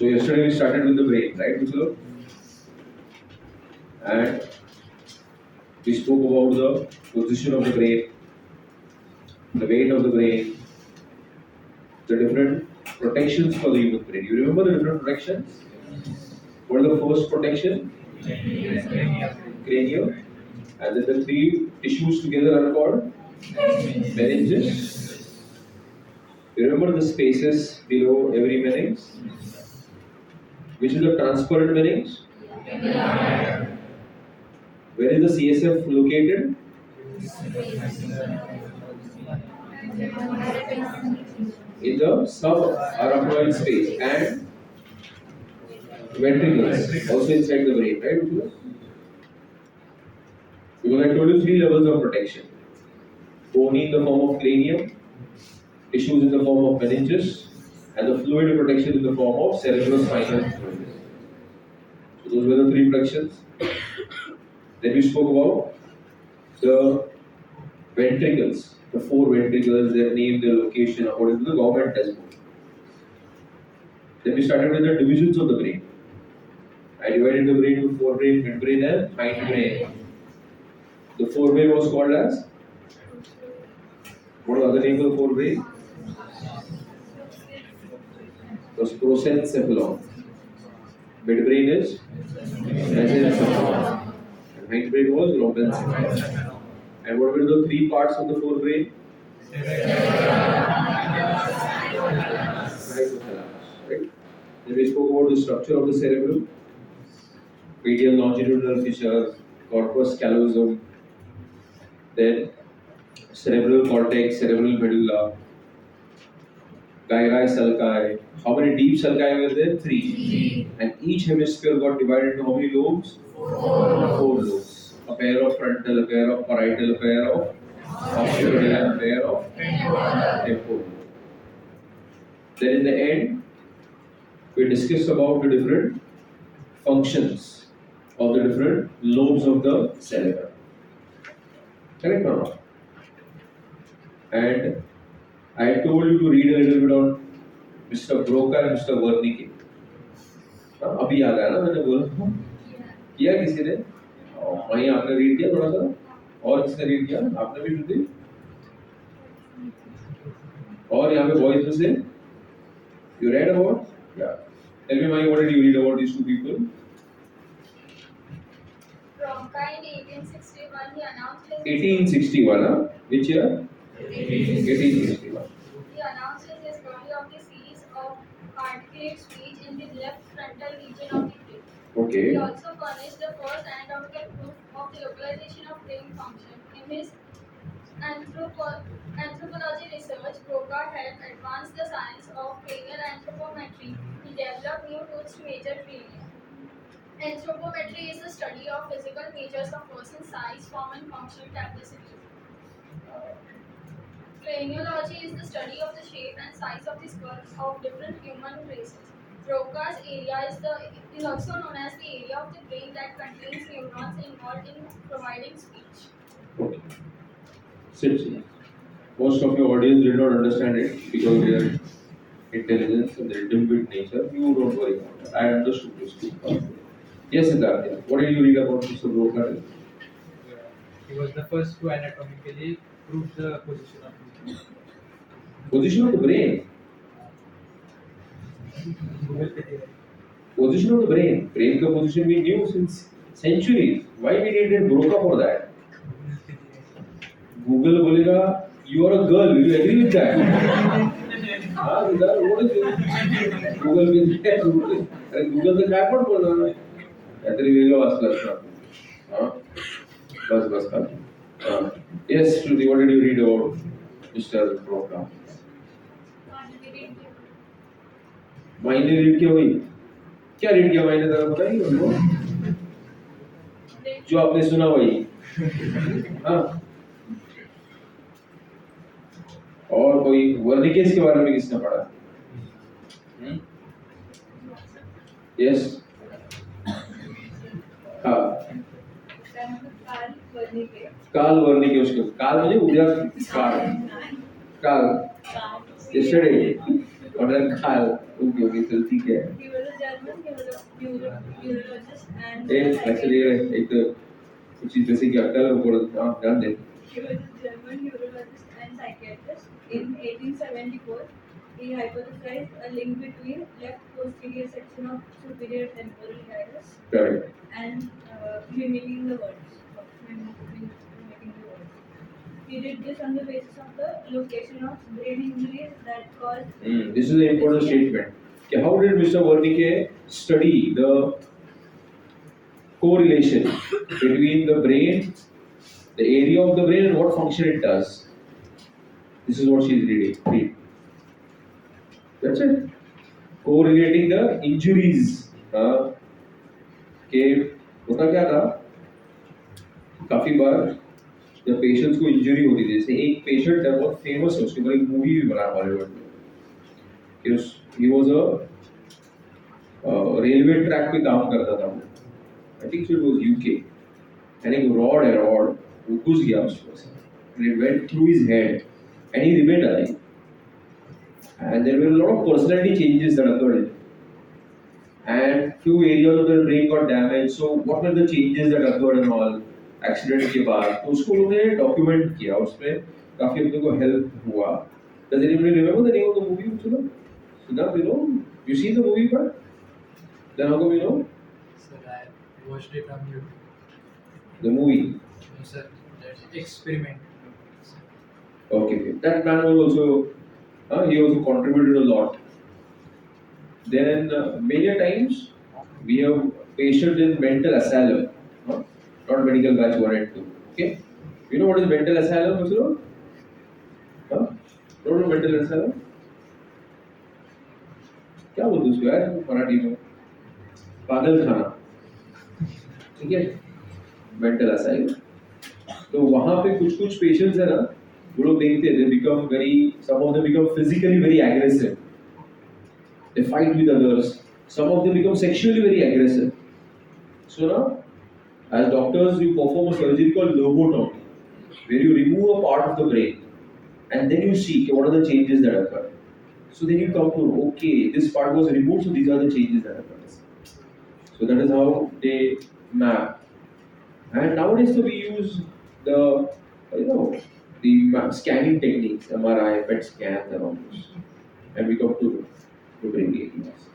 So yesterday we started with the brain, right, Mr. And we spoke about the position of the brain, the weight of the brain, the different protections for the human brain. You remember the different protections? What is the first protection? Cranial. And then the three tissues together are called meninges. You remember the spaces below every meninge? Which is the transparent meninge? Where is the CSF located? In the subarachnoid space and ventricles also inside the brain, right? Because I told you three levels of protection: bony in the form of cranium, tissues in the form of meninges, and the fluid protection in the form of cerebrospinal fluid. So those were the three protections. Then we spoke about the ventricles, the four ventricles, their name, their location according to the government textbook. Then we started with the divisions of the brain. I divided the brain into forebrain, midbrain, and hindbrain. The forebrain was called as, what was the other name of the forebrain? It was prosencephalon. Midbrain is mesencephalon. And hindbrain was lobencephalon. And what were the three parts of the forebrain? Hypothalamus, right? Then we spoke about the structure of the cerebrum: medial longitudinal fissure, corpus callosum, then cerebral cortex, cerebral medulla, gyri sulci. How many deep sulci were there? Three. And each hemisphere got divided into how many lobes? Four lobes. A pair of frontal, a pair of parietal, a pair of occipital, and a pair of temporal. Then in the end, we discussed about the different functions of the different lobes of the cerebrum. Correct or not? And I told you to read a little bit on Mr. Broca and Mr. Wernicke. अभी याद आया ना, मैंने बोला किया किसी ने? वहीं आपने रीड किया थोड़ा सा? और किसने रीड किया? आपने भी सुनी? और यहाँ पे बॉयज में से you read about? Yeah. Tell me, Maya, what did you read about these two people? Broca in 1861 he announced his 1861, huh? Which year? 1861. He announced his discovery of the series of articulate speech in the left frontal region of the brain. Okay. He also furnished the first anatomical proof of the localization of brain function. In his anthropology research, Broca helped advance the science of cranial anthropometry. He developed new tools to measure cranium. Anthropometry is the study of physical features of person's size, form, and functional capacity. Craniology is the study of the shape and size of the skulls of different human races. Broca's area is also known as the area of the brain that contains neurons involved in providing speech. Okay. Sit. Most of your audience did not understand it because they are intelligence and their limpid nature. You don't worry about that. I understood this too. Yes, Siddharth. What did you read about Mr. Broca? He was the first to anatomically prove the position of the brain. Position of the brain. Position of the brain. Brain ka position we knew since centuries. Why we needed Broca for that? Google bolega, you are a girl. Will you agree with that? What is it? Google will say Google. Google the क्या कौन बोल रहा है? ऐतरी वेलो आसला हाँ बस हाँ yes Shruti, what did you read about Mr. Broca? मायने रीड किया वही क्या रीड किया मायने जरा बताइए उनको जो आपने सुना वही हाँ और कोई वर्निकेस के बारे में किसने पढ़ा यस हाँ काल वर्निके उसके काल म्हणजे उद्या काल yesterday or then काल ओके चलती क्या है He was a German neurologist and actually एक कुछ चीज जैसे कि अक्कल ऊपर ध्यान दे He was a German neurologist and psychiatrist. In 1874, he hypothesized a link between left posterior section of superior temporal gyrus correct and mimicking the words. Mimicking the words. He did this on the basis of the location of brain injuries that caused. This is an important statement. Okay, how did Mr. Wernicke study the correlation between the brain, the area of the brain, and what function it does? This is what she is reading. Read. That's it. Correlating the injuries. के होता क्या था काफी बार जब patients को injury होती थी जैसे एक पेशेंट है बहुत फेमस है उसके ऊपर एक मूवी भी बना हॉलीवुड में कि he was a railway track पे काम करता था वो I think it was UK and एक रॉड वो घुस गया उसमें से and it went through his head and he remained alive and there were a lot of personality changes that occurred in him. And few areas of the brain got damaged. So what were the changes that occurred and all accident के बाद तो उसको उन्होंने document किया उसमें काफी अपने को हेल्प हुआ. Does anybody remember the name of the movie? Siddharth, you know? You seen the movie, but then how come you know Sir, I watched it on YouTube. the movie? No, sir, that's experiment. Okay. That man was also he also contributed a lot. Then many times we have patients in mental asylum, not medical batch 1 and 2. Okay, you know what is mental asylum? Also, don't know mental asylum. क्या बोलते हैं उसको यार मराठी में पागल खाना ठीक है मेंटल असाइलम तो वहाँ पे कुछ पेशेंट्स है ना वो लोग देखते हैं they become very some of them become physically very aggressive. They fight with others. Some of them become sexually very aggressive. So now, as doctors, you perform a surgery called lobotomy, where you remove a part of the brain, and then you see okay, what are the changes that occur. So then you come to okay, this part was removed, so these are the changes that occur. So that is how they map. And nowadays, so we use the the scanning techniques, MRI, PET scans, and all this, and we come to brain areas.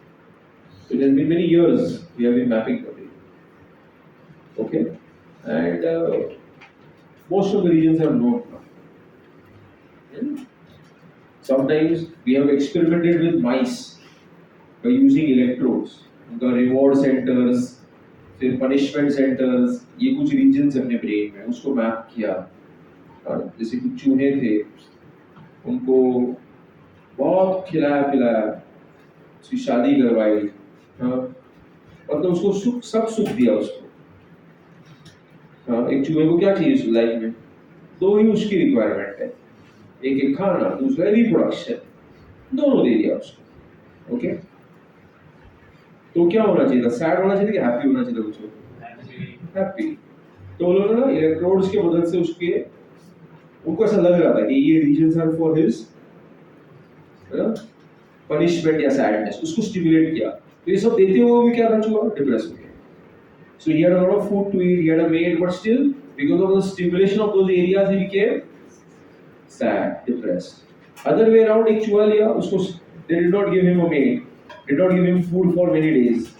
So it has been many years we have been mapping the brain. Okay, and most of the regions are known now. Sometimes we have experimented with mice by using electrodes. The reward centers, फिर punishment centers, ये कुछ regions अपने brain में उसको map किया. जैसे कुछ चूहे थे, उनको बहुत खिलाया पिलाया, उसकी शादी करवाई, मतलब उसको सुख सब सुख दिया उसको. एक चूहे को क्या चाहिए लाइफ में? दो ही उसकी रिक्वायरमेंट है, एक खाना, दूसरा रिप्रोडक्शन, दोनों दे दिया उसको. ओके, तो क्या होना चाहिए था? सैड होना चाहिए कि हैप्पी होना चाहिए उसको? हैप्पी. तो उन्होंने ना इलेक्ट्रोड्स के मदद से उसके उनको ऐसा लग रहा था कि ये reasons are for his punishment या सैडनेस, उसको स्टिमुलेट किया. तो ये सब देते हुए भी क्या था चूहा? डिप्रेस हो गया. So he had a lot of food to eat, he had a mate, but still, because of the stimulation of those areas, he became sad, depressed. Other way around, एक चूहा लिया, उसको they did not give him a mate, did not give him food for many days.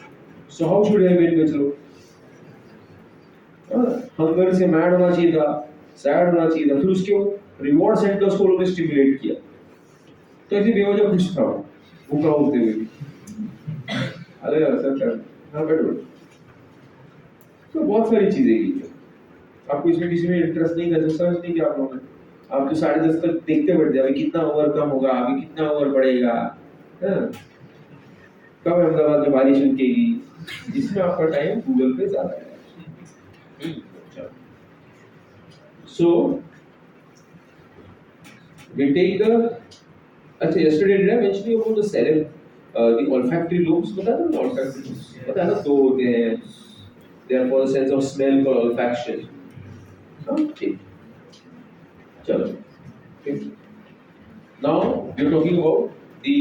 So how should he have been बच्चों? Hunger से mad होना चाहिए था, sad होना चाहिए था, फिर उसके रिवॉर्ड सेंटर्स को उन्होंने स्टिमुलेट किया. तो ऐसे बेवजह खुश था, भूखा होते हुए भी. अलग असर कर, हाँ बैठो. तो बहुत सारी चीजें की है. आपको इसमें किसी में इंटरेस्ट नहीं था, समझ नहीं किया आप लोगों ने. आप तो 10:30 तक देखते बैठते अभी कितना ओवर कम होगा, अभी कितना ओवर बढ़ेगा, कब अहमदाबाद में बारिश रुकेगी, जिसमें आपका टाइम गूगल पे ज्यादा है. So we take the अच्छा yesterday did I mention you about the olfactory lobes? बता दो olfactory lobes. पता है ना दो होते हैं. They are for the sense of smell for olfaction. Okay. चलो. Okay. Now we are talking about the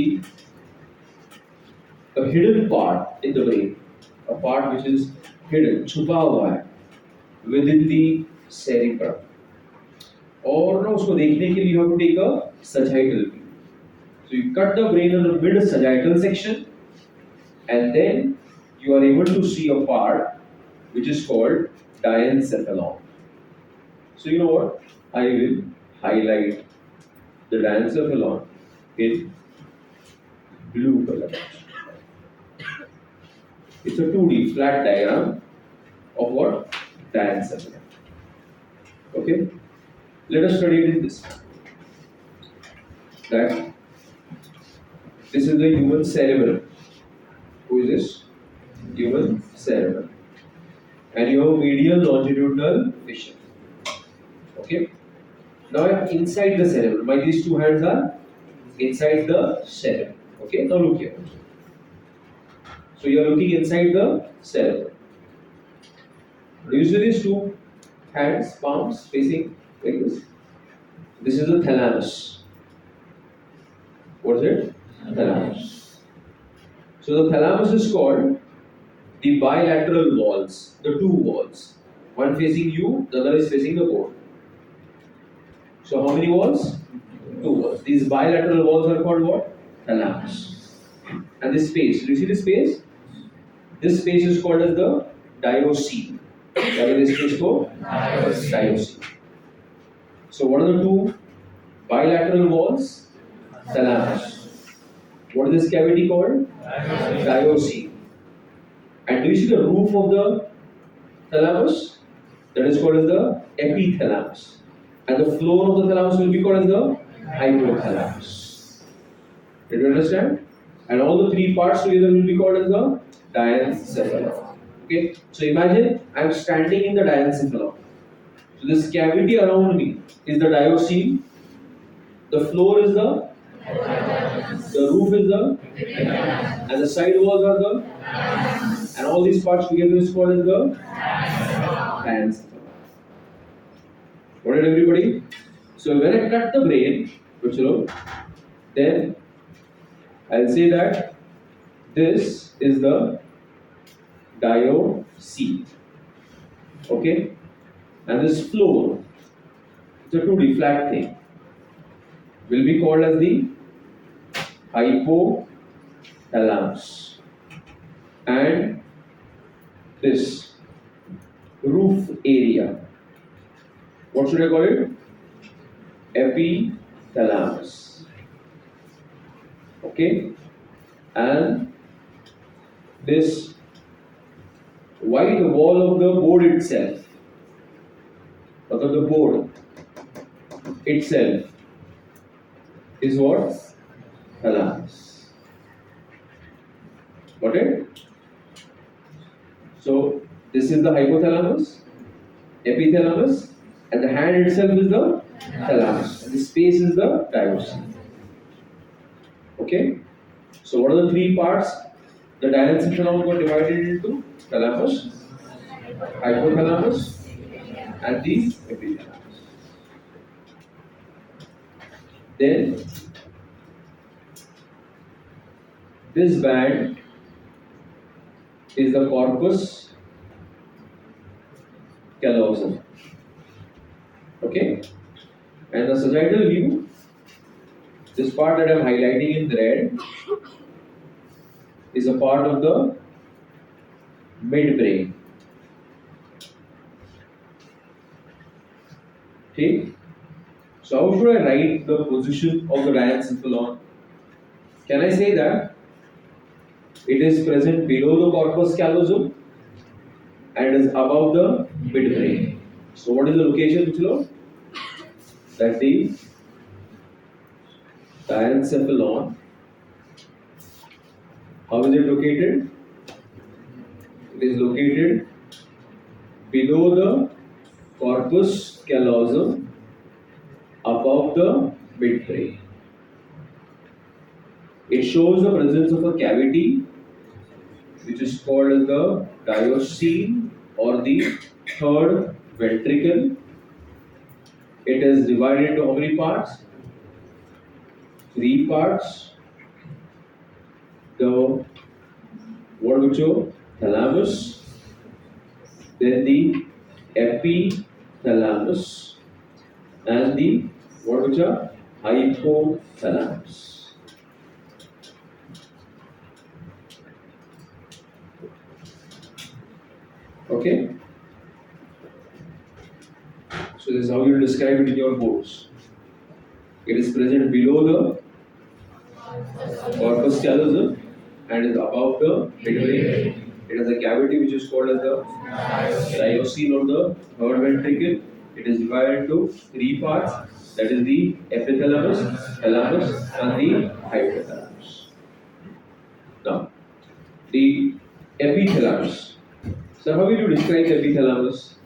a hidden part in the brain, a part which is hidden, छुपा हुआ है within the cerebrum. और ना उसको देखने के लिए you have to take a sagittal view. So you cut the brain in the mid sagittal section, and then you are able to see a part which is called diencephalon. So you know what? I will highlight the diencephalon in blue color. It's a 2D flat diagram of what? Diencephalon. Okay? Let us study it in this. That this is the human cerebellum. Who is this? Human cerebellum. And you have medial longitudinal fissure. Okay? Now I'm inside the cerebellum. My these two hands are inside the cerebellum. Okay? Now look here. So you are looking inside the cerebellum. Usually these two hands, palms facing like this. This is the thalamus. What is it? Thalamus. So the thalamus is called the bilateral walls, the two walls. One facing you, the other is facing the board. So how many walls? Two walls. These bilateral walls are called what? Thalamus. And this space, do you see this space? This space is called as the diocene. What is this space called? Diocene. So what are the two bilateral walls? Thalamus. What is this cavity called? Diocene. And do you see the roof of the thalamus? That is called as the epithalamus. And the floor of the thalamus will be called as the hypothalamus. Did you understand? And all the three parts together will be called as the diencephalon. Okay? So imagine I am standing in the diencephalon. So this cavity around me is the diocene. The floor is the roof is the, and the side walls are the, and all these parts together is called as the diencephalon. Got it, everybody? So when I cut the brain, then I'll say that this is the diocene. Okay? And this floor, it's a 2D flat thing, will be called as the hypothalamus. And this roof area, what should I call it? Epithalamus. Okay? And this white wall of the board itself, or the board itself, is what? Thalamus. Got it? So this is the hypothalamus, epithalamus, and the hand itself is the thalamus. And the space is the diocene. Okay? So what are the three parts? The diencephalon got divided into thalamus, hypothalamus, and the epithalamus. Then this band is the corpus callosum. Okay? And the sagittal view, this part that I am highlighting in red, is a part of the midbrain. Okay? So how should I write the position of the diencephalon? Can I say that it is present below the corpus callosum and is above the midbrain? So what is the location below? That the diencephalon, how is it located? It is located below the corpus callosum, above the midbrain. It shows the presence of a cavity which is called as the diocene or the third ventricle. It is divided into how many parts? 3 parts. The thalamus, then the epithalamus, and the hypothalamus. Okay? So this is how you describe it in your boards. It is present below the corpus callosum and is above the midbrain. It has a cavity which is called as the diocele or the third ventricle. It is divided into three parts, that is the epithalamus, thalamus, and the hypothalamus. Now, the epithalamus. So, how will you describe the epithalamus?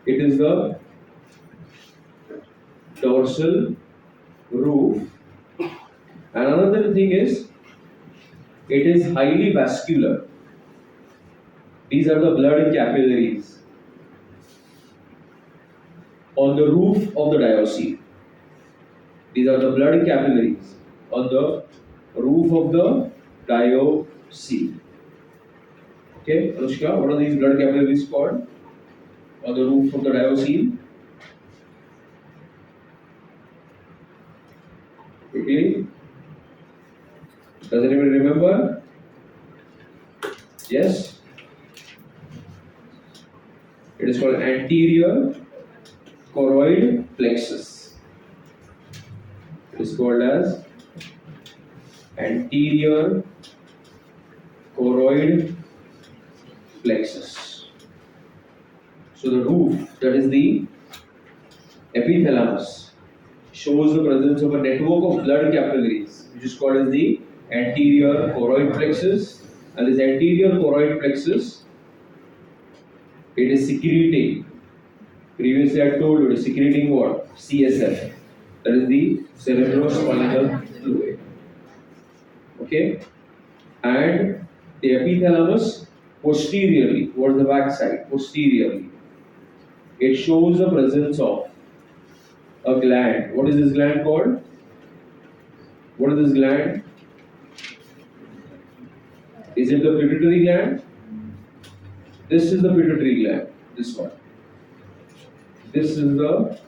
It is the dorsal roof, and another thing is it is highly vascular. These are the blood capillaries on the roof of the diocele. These are the blood capillaries on the roof of the diocele. Okay, Anushka, what are these blood capillaries called on the roof of the diocele? Quickly. Does anyone remember? Yes? It is called anterior choroid plexus. It is called as anterior choroid plexus. So the roof, that is the epithalamus, shows the presence of a network of blood capillaries, which is called as the anterior choroid plexus. And this anterior choroid plexus, it is secreting. Previously I told you it is secreting what? CSF. That is the cerebrospinal fluid. Okay? And the epithalamus posteriorly, towards the back side, posteriorly, it shows the presence of a gland. What is this gland called? What is this gland? Is it the pituitary gland? This is the pituitary gland. This one. This is the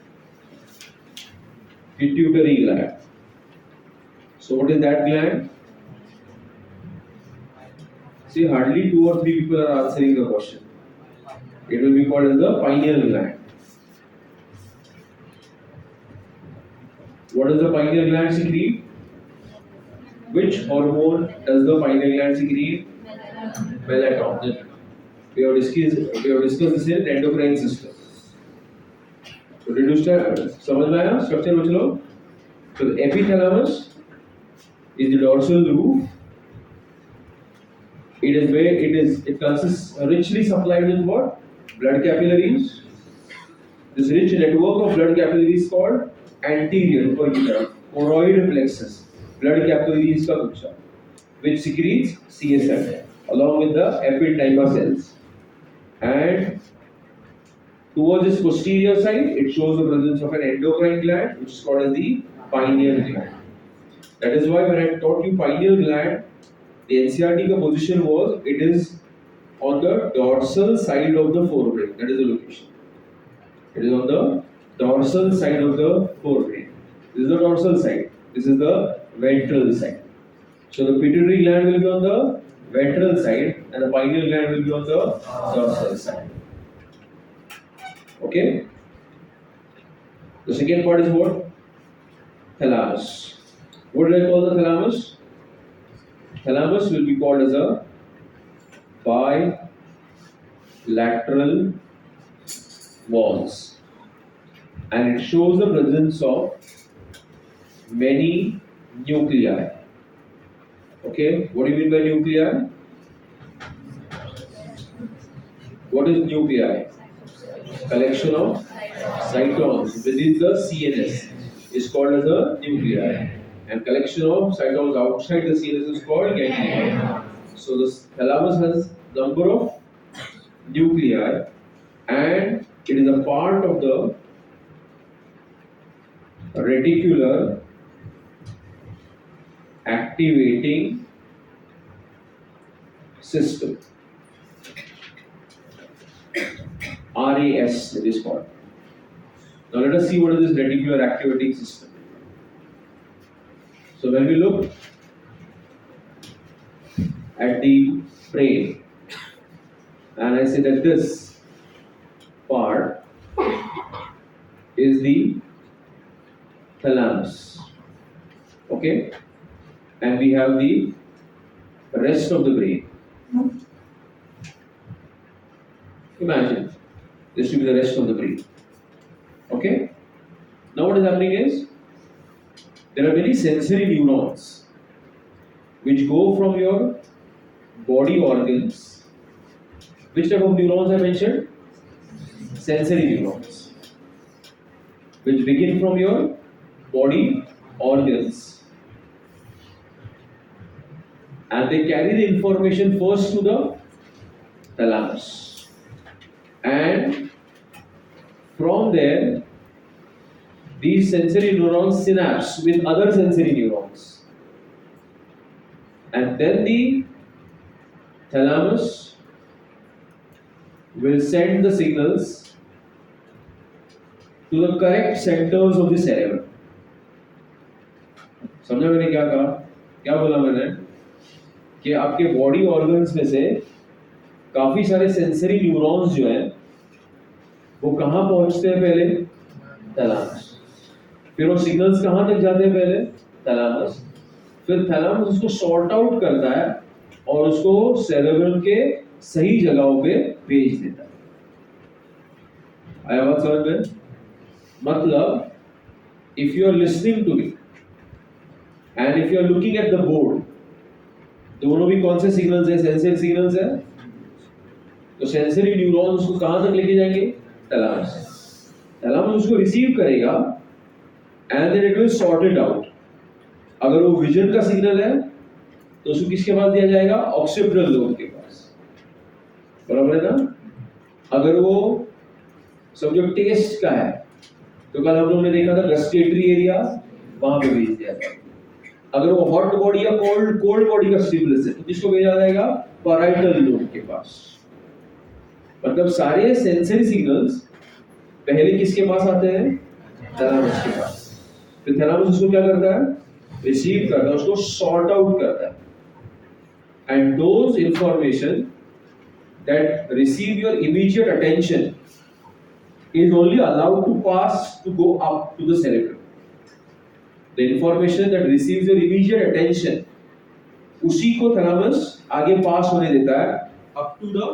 pituitary gland. So what is that gland? See, hardly 2 or 3 people are answering the question. It will be called as the pineal gland. What does the pineal gland secrete? Which hormone does the pineal gland secrete? Melatonin. We have discussed this in endocrine system. So did you समझ में आया structure बच्चे लोग? So the epithalamus is the dorsal roof. It is where it consists richly supplied with what? Blood capillaries. This rich network of blood capillaries called anterior choroid plexus. Blood capillaries का गुच्छा, which secretes CSF along with the epididyma cells. And towards its posterior side, it shows the presence of an endocrine gland, which is called as the pineal gland. That is why when I taught you pineal gland, the NCERT position was it is on the dorsal side of the forebrain. That is the location. It is on the dorsal side of the forebrain. This is the dorsal side. This is the ventral side. So the pituitary gland will be on the ventral side and the pineal gland will be on the dorsal side. Okay? The second part is what? Thalamus. What did I call the thalamus? Thalamus will be called as a bilateral walls, and it shows the presence of many nuclei. Okay, what do you mean by nuclei? What is nuclei? Collection of cytons within the CNS is called as a nuclei, and collection of cytons outside the CNS is called ganglia. So the thalamus has number of nuclei, and it is a part of the reticular activating system. RAS it is called. Now let us see what is this reticular activating system. So when we look at the brain, and I say that this part is the thalamus, okay, and we have the rest of the brain. Imagine this will be the rest of the brain, okay. Now what is happening is there are many sensory neurons which go from your body organs. Which type of neurons I mentioned? Sensory neurons, which begin from your body organs, and they carry the information first to the thalamus, and from there these sensory neurons synapse with other sensory neurons, and then the thalamus will send the signals to the correct centers of the cerebrum. समझा मैंने क्या कहा? क्या बोला मैंने कि आपके body organs में से काफी सारे सेंसरी न्यूरॉन्स जो हैं वो कहाँ पहुंचते हैं? पहले थैलामस, फिर वो सिग्नल्स कहाँ तक जाते हैं? पहले थैलामस, फिर थैलामस उसको सॉर्ट आउट करता है और उसको सेरेब्रम के सही जगहों पे भेज देता है। आया बात समझ में? मतलब if you are listening to me and if you are looking at the board, दोनों भी कौन से सिग्नल्स है? सेंसरी सिग्नल्स है। तो सेंसरी न्यूरॉन्स को कहां तक लेके जाएंगे? थैलामस। थैलामस उसको रिसीव करेगा and then it will sort it out. अगर वो विजन का सिग्नल है तो उसको किसके पास दिया जाएगा? ऑक्सीपिटल लोब के पास, बराबर है ना। अगर वो समझो टेस्ट का है तो कल हम लोगों ने देखा था गस्टेटरी एरिया, वहां पे भेज दिया जाएगा। अगर वो हॉट बॉडी या कोल्ड बॉडी का स्टिमुलस है तो किसको भेजा जाएगा? पैराइटल लोब के पास। मतलब सारे सेंसरी सिग्नल्स पहले किसके पास आते हैं? थैलामस के पास। फिर थैलामस उसको क्या करता है? रिसीव करता है, उसको सॉर्ट आउट करता है, and those information that receive your immediate attention is only allowed to pass to go up to the cerebrum. The information that receives your immediate attention, उसी को थैलामस आगे पास होने देता है up to the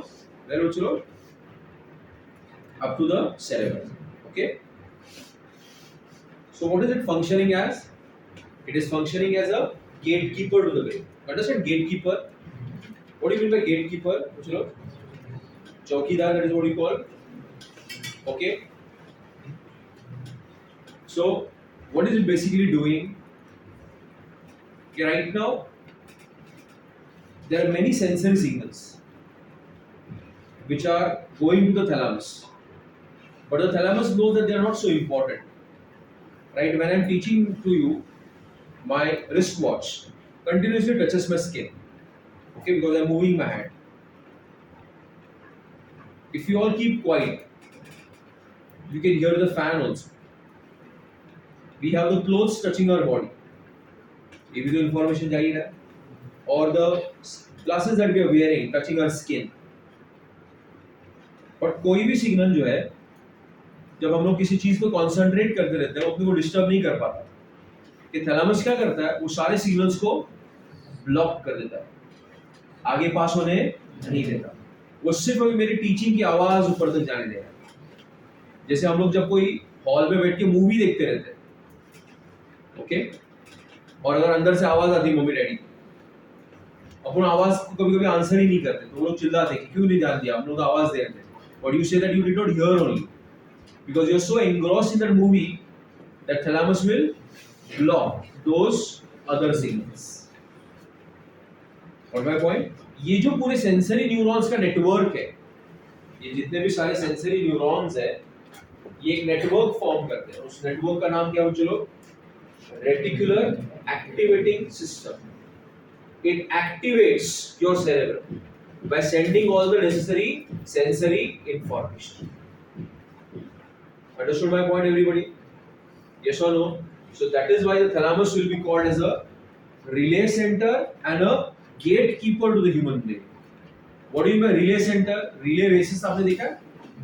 where चलो up to the cerebrum. Okay. So what is it functioning as? It is functioning as a gatekeeper to the brain. Understand gatekeeper? What do you mean by gatekeeper? चलो चौकीदार, that is what you call. Okay. So what is it basically doing? Okay, right now there are many sensory signals which are going to the thalamus, but the thalamus knows that they are not so important. Right? When I am teaching to you, my wristwatch continuously touches my skin. Okay, because I am moving my hand. If you all keep quiet, you can hear the fan also. We have the clothes touching our body. ये भी तो information जा ही रहा है. Or the glasses that we are wearing touching our skin. But कोई भी signal जो है, जब हम लोग किसी चीज को कॉन्सेंट्रेट करते रहते हैं, वो अपने को डिस्टर्ब नहीं कर पाता। कि थैलामस क्या करता है? वो सारे सिग्नल्स को ब्लॉक कर देता है, आगे पास होने नहीं देता। वो सिर्फ अभी मेरी टीचिंग की आवाज ऊपर तक जाने देगा। जैसे हम लोग जब कोई हॉल में बैठ के मूवी देखते रहते हैं, ओके, और अगर अंदर से आवाज आती मम्मी डैडी, अपन आवाज को कभी कभी आंसर ही नहीं करते, तो वो लोग चिल्लाते कि क्यों नहीं जान दिया, आप लोग आवाज दे रहे थे, but you say that you did not hear only because you are so engrossed in that movie that thalamus will block those other signals. और माय पॉइंट, ये जो पूरे सेंसरी न्यूरॉन्स का नेटवर्क है, ये जितने भी सारे सेंसरी न्यूरॉन्स है, ये एक नेटवर्क फॉर्म करते हैं। उस नेटवर्क का नाम क्या हो? चलो, reticular activating system. It activates your cerebrum. by sending all the necessary sensory information. Understood my point, everybody? Yes or no? So that is why the thalamus will be called as a relay center and a gatekeeper to the human brain. What do you mean by relay center? Relay races आपने देखा है?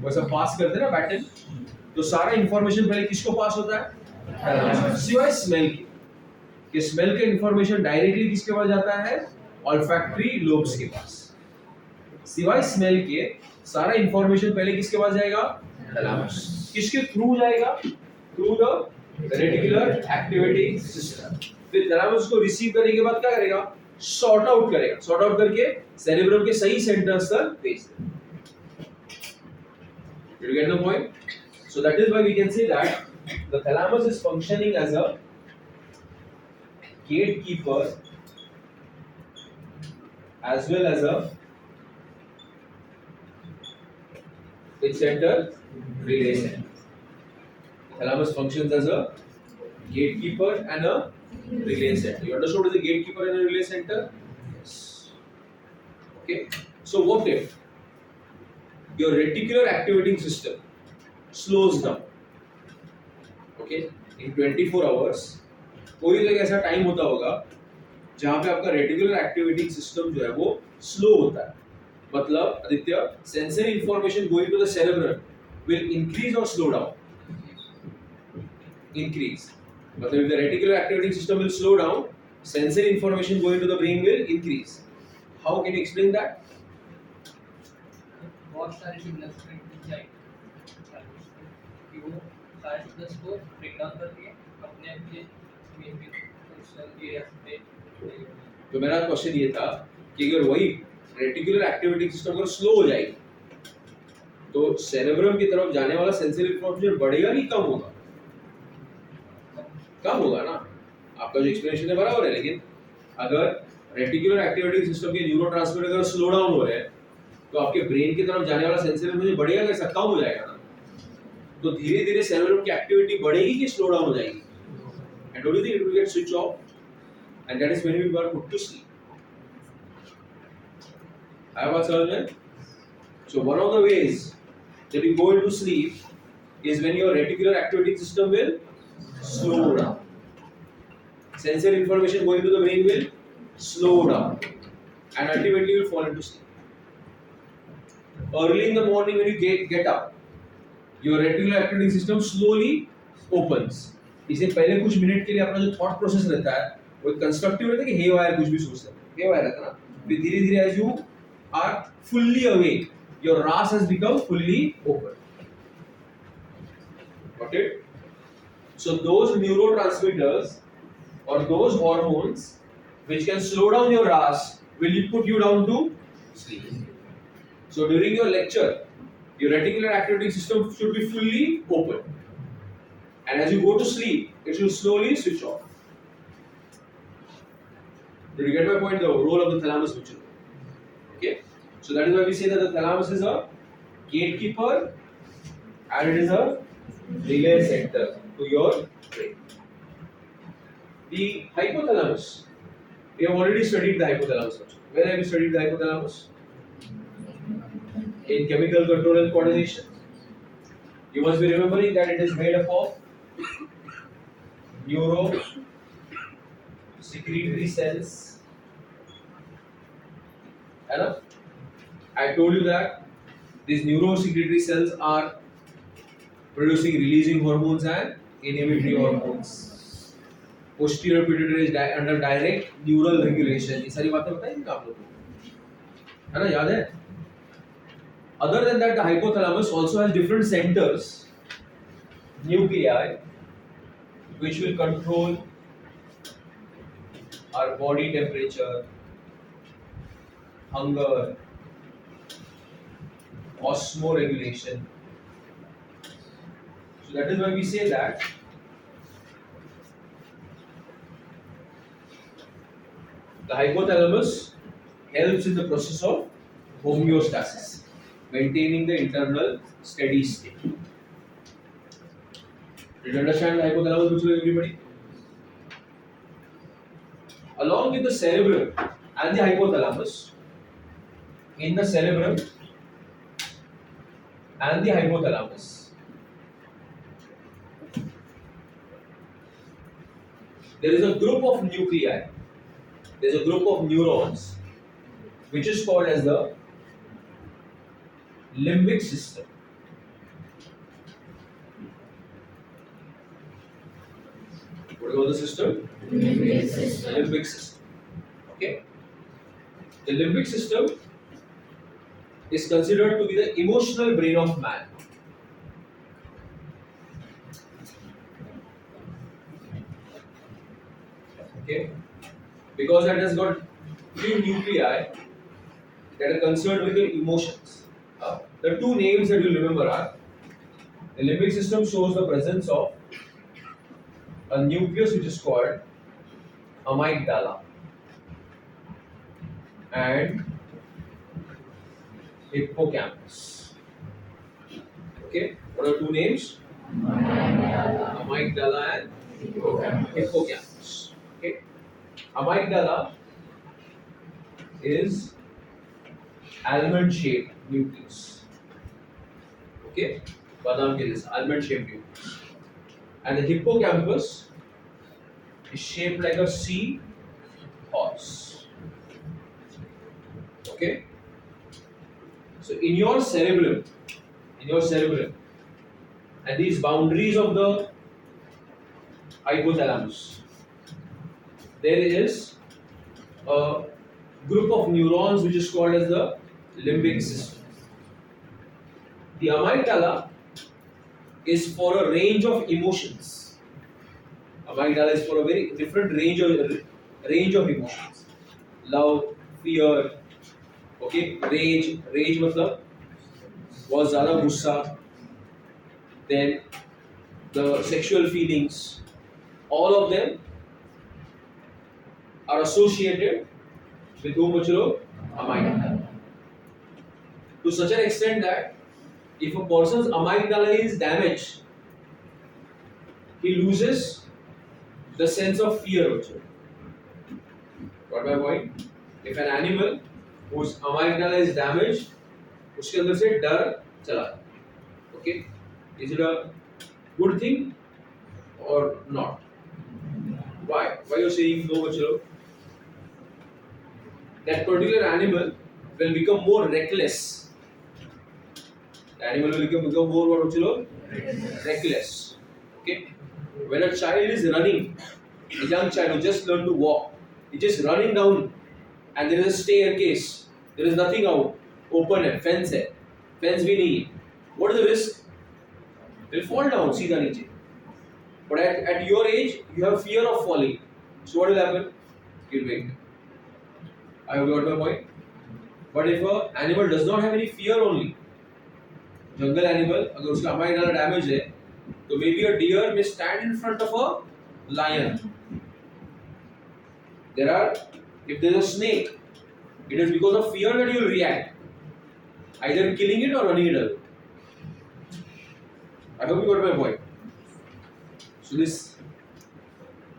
वैसा पास करते हैं ना baton, तो सारा information पहले किसको पास होता है? सिवाय स्मेल के, कि स्मेल का इंफॉर्मेशन डायरेक्टली किसके पास जाता है? ऑल्फैक्टरी लोब्स के पास. सिवाय स्मेल के सारा इंफॉर्मेशन पहले किसके पास जाएगा? थैलेमस. किसके थ्रू जाएगा? Through the reticular activating system. फिर थैलेमस को रिसीव करने के बाद क्या करेगा? सॉर्ट आउट करेगा. सॉर्ट आउट करके सेरेब्रम के सही सेंटर्स तक भेज देगा. Did you get the point? So that is why we can say that the thalamus is functioning as a gatekeeper as well as a which center? Relay center. Thalamus functions as a gatekeeper and a relay center. You understood what is a gatekeeper and a relay center? Yes. Okay. So what if your reticular activating system slows down? Okay. In 24 hours, कोई तो एक ऐसा time होता होगा जहाँ पे आपका reticular activating system जो है वो स्लो होता है. मतलब Aditya, sensory information going to the cerebrum will increase or slow down? Increase. But if the reticular activating system will slow down, sensory information going to the brain will increase. How can you explain that? बहुत सारे signals जाएंगे कि वो सारे signals को break down करके अपने अपने मेन फंक्शनल एरिया में. तो मेरा क्वेश्चन ये था कि अगर वही रेटिकुलर एक्टिविटी सिस्टम अगर स्लो हो जाएगी तो सेरेब्रम की तरफ जाने वाला सेंसरी इंफॉर्मेशन बढ़ेगा कि कम होगा? कम होगा ना. आपका जो एक्सप्लेनेशन है बराबर है, लेकिन अगर रेटिकुलर एक्टिवेटिंग सिस्टम के न्यूरोट्रांसमीटर अगर स्लो डाउन हो रहे हैं तो आपके ब्रेन की तरफ जाने वाला सेंसरी इंफॉर्मेशन बढ़ेगा कैसा? कम हो जाएगा ना. तो धीरे धीरे सेरेब्रम की एक्टिविटी बढ़ेगी कि स्लो डाउन हो जाएगी? And don't you think it will get switch off? And that is when we are put to sleep. I have a surgeon. So one of the ways that you go into sleep is when your reticular activating system will slow down. Sensory information going to the brain will slow down, and ultimately you will fall into sleep. Early in the morning when you get up, your reticular activating system slowly opens. इससे पहले कुछ minute के लिए अपना जो thought process रहता है वो कंस्ट्रक्टिव रहता है कि हे वायर कुछ भी सोचता है, हे वायर रहता है ना. फिर धीरे धीरे as you are fully awake, your RAS has become fully open. Got it? So those neurotransmitters or those hormones which can slow down your RAS will put you down to sleep. So during your lecture, your reticular activating system should be fully open, and as you go to sleep, it should slowly switch off. Did you get my point? The role of the thalamus switch. Okay, so that is why we say that the thalamus is a gatekeeper and it is a relay center to your brain. The hypothalamus, we have already studied the hypothalamus. Where have we studied the hypothalamus? In chemical control and coordination. You must be remembering that it is made up of neurosecretory cells. I told you that these neurosecretory cells are producing releasing hormones and inhibitory hormones. Posterior pituitary is under direct neural regulation. ये सारी बातें बताई थी आप लोगों को, है ना? याद है? Other than that, the hypothalamus also has different centers, nuclei, which will control our body temperature, hunger, osmoregulation. So that is why we say that the hypothalamus helps in the process of homeostasis, maintaining the internal steady state. Did you understand the hypothalamus, which is everybody? Along with the cerebrum and the hypothalamus, in the cerebrum and the hypothalamus. There is a group of nuclei, there is a group of neurons which is called as the limbic system. What is called the system? Limbic system. Okay. The limbic system is considered to be the emotional brain of man. Okay. Because it has got few nuclei that are concerned with the emotions. The two names that you'll remember are the limbic system shows the presence of a nucleus which is called amygdala and hippocampus. Okay, what are two names? Amygdala and hippocampus. Okay, amygdala is almond-shaped nucleus. Okay, badam ke is almond-shaped nucleus, and the hippocampus is shaped like a sea horse. Okay, so in your cerebrum, and these boundaries of the hypothalamus, there is a group of neurons which is called as the limbic system. The amygdala is for a range of emotions. Amygdala is for a very different range of emotions. Love, fear, okay, rage मतलब बहुत ज़्यादा गुस्सा, then the sexual feelings, all of them are associated with whom bachalo? Amygdala. To such an extent that if a person's amygdala is damaged, he loses the sense of fear also. Got my point? If an animal whose amygdala is damaged, उसके अंदर से डर चला. Okay, is it a good thing or not? Why? Why you saying no, bachalo? That particular animal will become more reckless. The animal will become more what, bachalo? Reckless. Okay. When a child is running, a young child who just learned to walk, he's just running down, and there is a staircase. There is nothing out. Open है, fence है, fence भी नहीं है. What is the risk? Will fall down, सीधा नीचे. But at your age, you have fear of falling. So what will happen? You'll wait. I have got my point. But if an animal does not have any fear only, jungle animal, अगर उसका amygdala damage है, तो maybe a deer may stand in front of a lion. If there is a snake, it is because of fear that you will react, either killing it or running it away. I hope you got my point. So this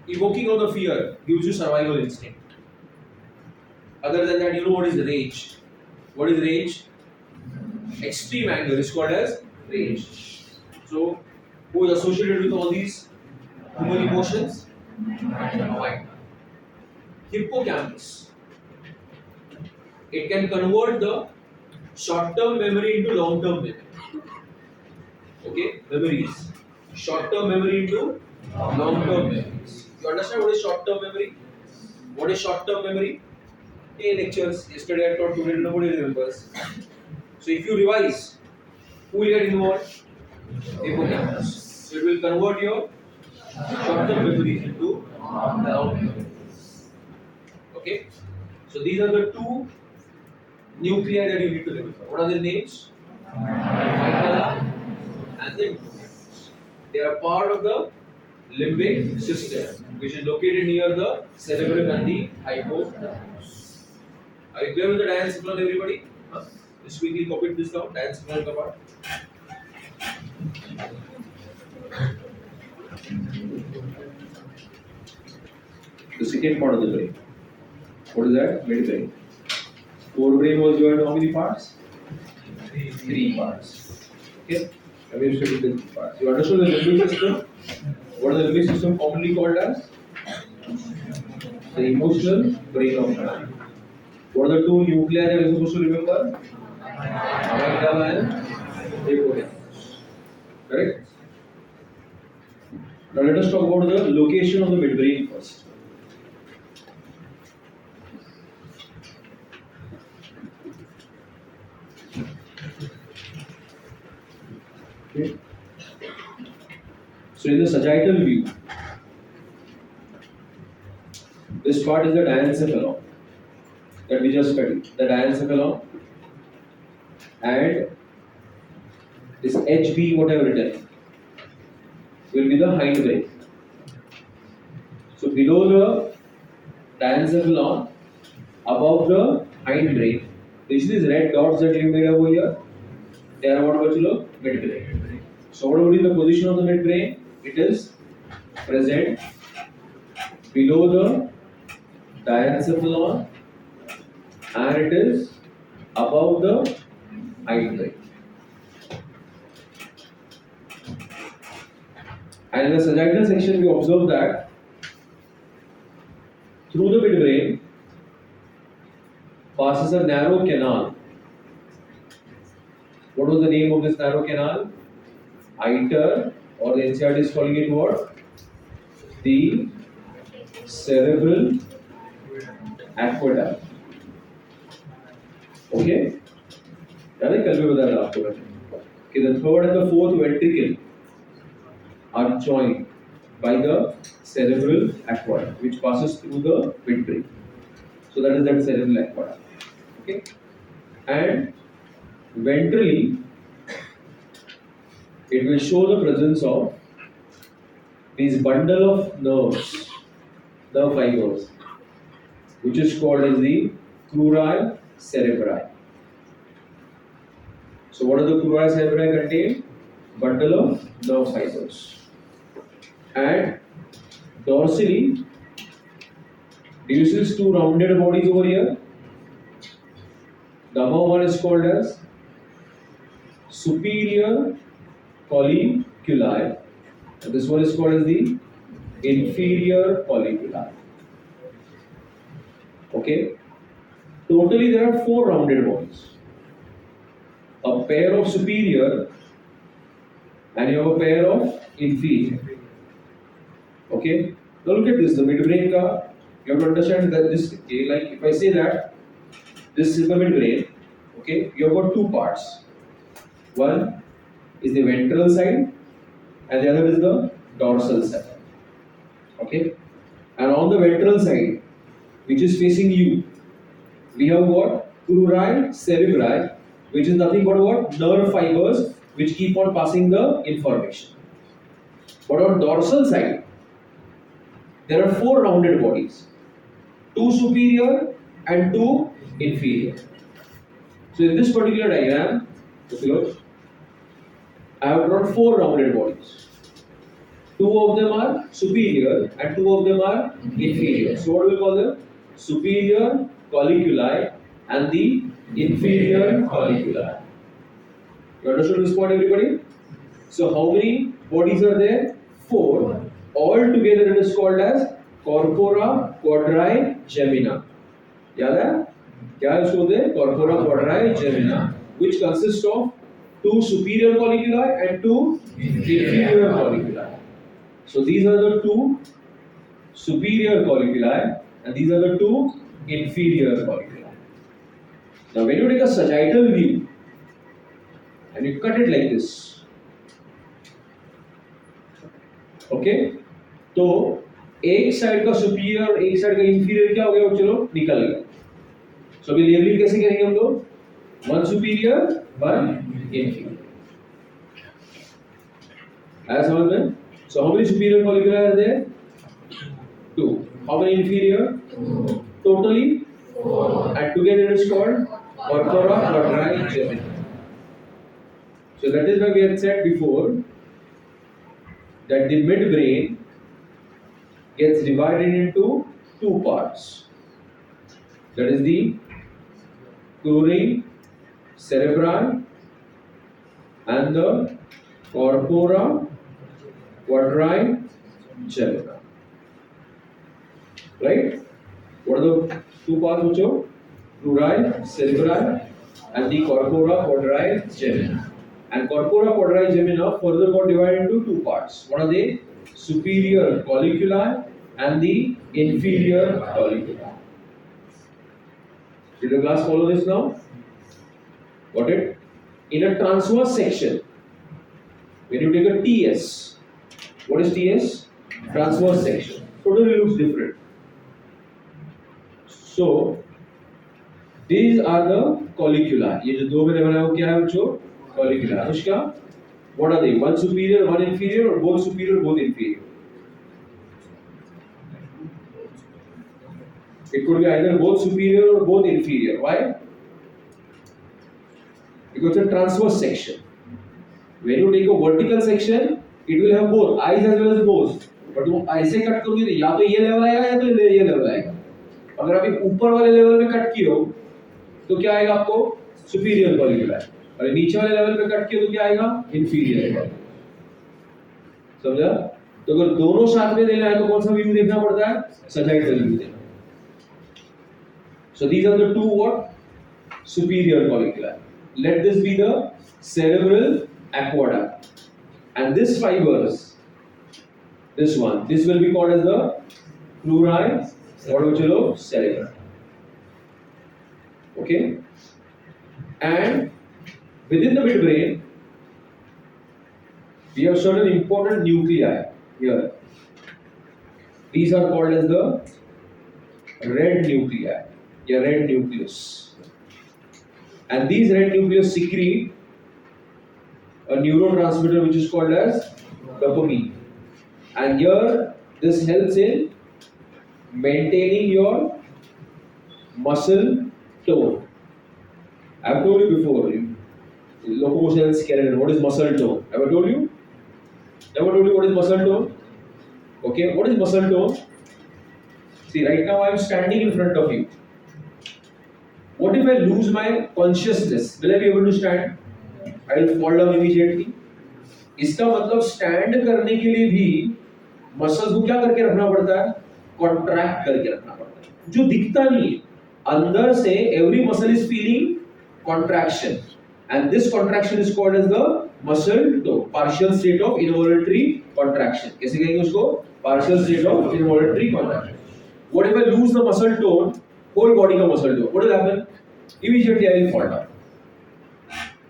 evoking of the fear gives you survival instinct. Other than that, you know what is rage? What is rage? Extreme anger is called as rage. So, who is associated with all these human emotions? Amygdala. Hippocampus. It can convert the short-term memory into long-term memory. Okay, memories. Short-term memory into long-term memories. You understand what is short-term memory? What is short-term memory? In lectures, yesterday I taught, today nobody remembers. So if you revise, who will get involved? Hippocampus. So it will convert your short-term memories into long-term memories. Okay? So these are the two nuclei that you need to remember. What are their names? Amygdala and the hippocampus. They are part of the limbic system, which is located near the cerebrum and the hypothalamus. Are you clear with the Diane signal, everybody? Huh? Just quickly copy this down. Diane signal ka part. The second part of the brain. What is that? Midbrain. Forebrain was divided into how many parts? Three parts. Okay? And we have studied the three parts. You understood the limbic system? What is the limbic system commonly called as? The emotional brain of man. What are the two nuclei that you're supposed to remember? Amygdala and hippocampus. Correct? Now let us talk about the location of the midbrain first. Okay. So in the sagittal view, this part is the diencephalon that we just studied. The diencephalon and this HB, whatever written, will be the hindbrain. So below the diencephalon, above the hindbrain, these red dots that you made over here, they are what Bachalo? Midbrain. So what will be the position of the midbrain? It is present below the diencephalon and it is above the hindbrain. And in the sagittal section, we observe that through the midbrain passes a narrow canal. What was the name of this narrow canal? ITER, or the NCERT is calling it what? The cerebral aqueduct. Okay? याद है कल भी बताया था आपको कि the third and the fourth ventricle are joined by the cerebral aqueduct, which passes through the midbrain. So that is that cerebral aqueduct. Okay, and ventrally, it will show the presence of these bundle of nerves, nerve fibers, which is called as the cruri cerebri. So what are the cruri cerebri contain? Bundle of nerve fibers. And dorsally, do you see these two rounded bodies over here? The above one is called as superior colliculi, and this one is called as the inferior colliculi. Okay. Totally, there are four rounded bodies. A pair of superior, and you have a pair of inferior. Okay. Now look at this. The midbrain ka. You have to understand that this. Okay, like if I say that this is the midbrain. Okay. You have got two parts. One is the ventral side, and the other is the dorsal side. Okay. And on the ventral side, which is facing you, we have what? Cruri cerebri, which is nothing but what? Nerve fibers which keep on passing the information. But on dorsal side, there are four rounded bodies, two superior and two inferior. So in this particular diagram, I have drawn four rounded bodies. Two of them are superior and two of them are inferior. So what do we call them? Superior colliculi and the inferior colliculi. You understood this point, everybody? So how many bodies are there? Four. All together it is called as corpora quadri gemina. याद है? क्या है उसको दे? Corpora quadri gemina, which consists of two superior colliculi and two inferior colliculi. So these are the two superior colliculi and these are the two inferior colliculi. Now when you take a sagittal view and you cut it like this, okay, तो एक side का superior एक side का inferior क्या हो गया? चलो निकल गया. सो अभी लेबलिंग कैसे करेंगे हम लोग? One superior one inferior. आया समझ में? So how many superior colliculi are there? Two. How many inferior? Two. Totally? Four. And together it is called corpora quadri gemina. So that is why we had said before that the midbrain gets divided into two parts. That is the chlorine cerebri and the corpora quadri gemina. Right? What are the two parts which are pluri cerebri and the corpora quadri gemina? And corpora quadri gemina further got divided into two parts. What are they? Superior colliculi and the inferior colliculi. Did the class follow this now? Got it? In a transverse section, when you take a TS, what is TS? Transverse section. Totally looks different. So, these are the colliculi. ये जो दो मैंने बनाया वो क्या है बच्चों? Colliculi. Anushka, what are they? One superior, one inferior, or both superior, both inferior? It could be either both superior or both inferior. Why? Because it's a transverse section. When you take a vertical section, it will have both eyes as well as nose. But तुम ऐसे cut करोगे तो या तो ये level आएगा या तो ये लेवल आएगा. अगर आप एक ऊपर वाले लेवल पे कट किए हो तो क्या आएगा आपको? सुपीरियर कॉलिक्यूल. और नीचे वाले लेवल पे कट किए तो क्या आएगा? इंफीरियर. समझा? तो अगर दोनों साथ में देना है तो कौन सा व्यू देखना पड़ता है? सजाइटल व्यू देखना. So these are the two what? Superior colliculi. Let this be the cerebral aqueduct. And this fibers, this one, this will be called as the pluri cerebri. Okay? And within the midbrain, we have certain important nuclei here. These are called as the red nuclei. A red nucleus, and these red nucleus secrete a neurotransmitter which is called as dopamine, and here this helps in maintaining your muscle tone. I have told you before, locomotion and skeleton. What is muscle tone? Have I told you? Never told you what is muscle tone? Okay, what is muscle tone? See, right now I am standing in front of you. What if I lose my consciousness? Will I be able to stand? I will fall down immediately. इसका मतलब stand करने के लिए भी muscles को क्या करके रखना पड़ता है? Contract करके रखना पड़ता है. जो दिखता नहीं है. अंदर से every muscle is feeling contraction, and this contraction is called as the muscle tone. Partial state of involuntary contraction. कैसे कहेंगे उसको? Partial state of involuntary contraction. What if I lose the muscle tone? Whole body का muscle tone. What will happen? Immediately I will fall down.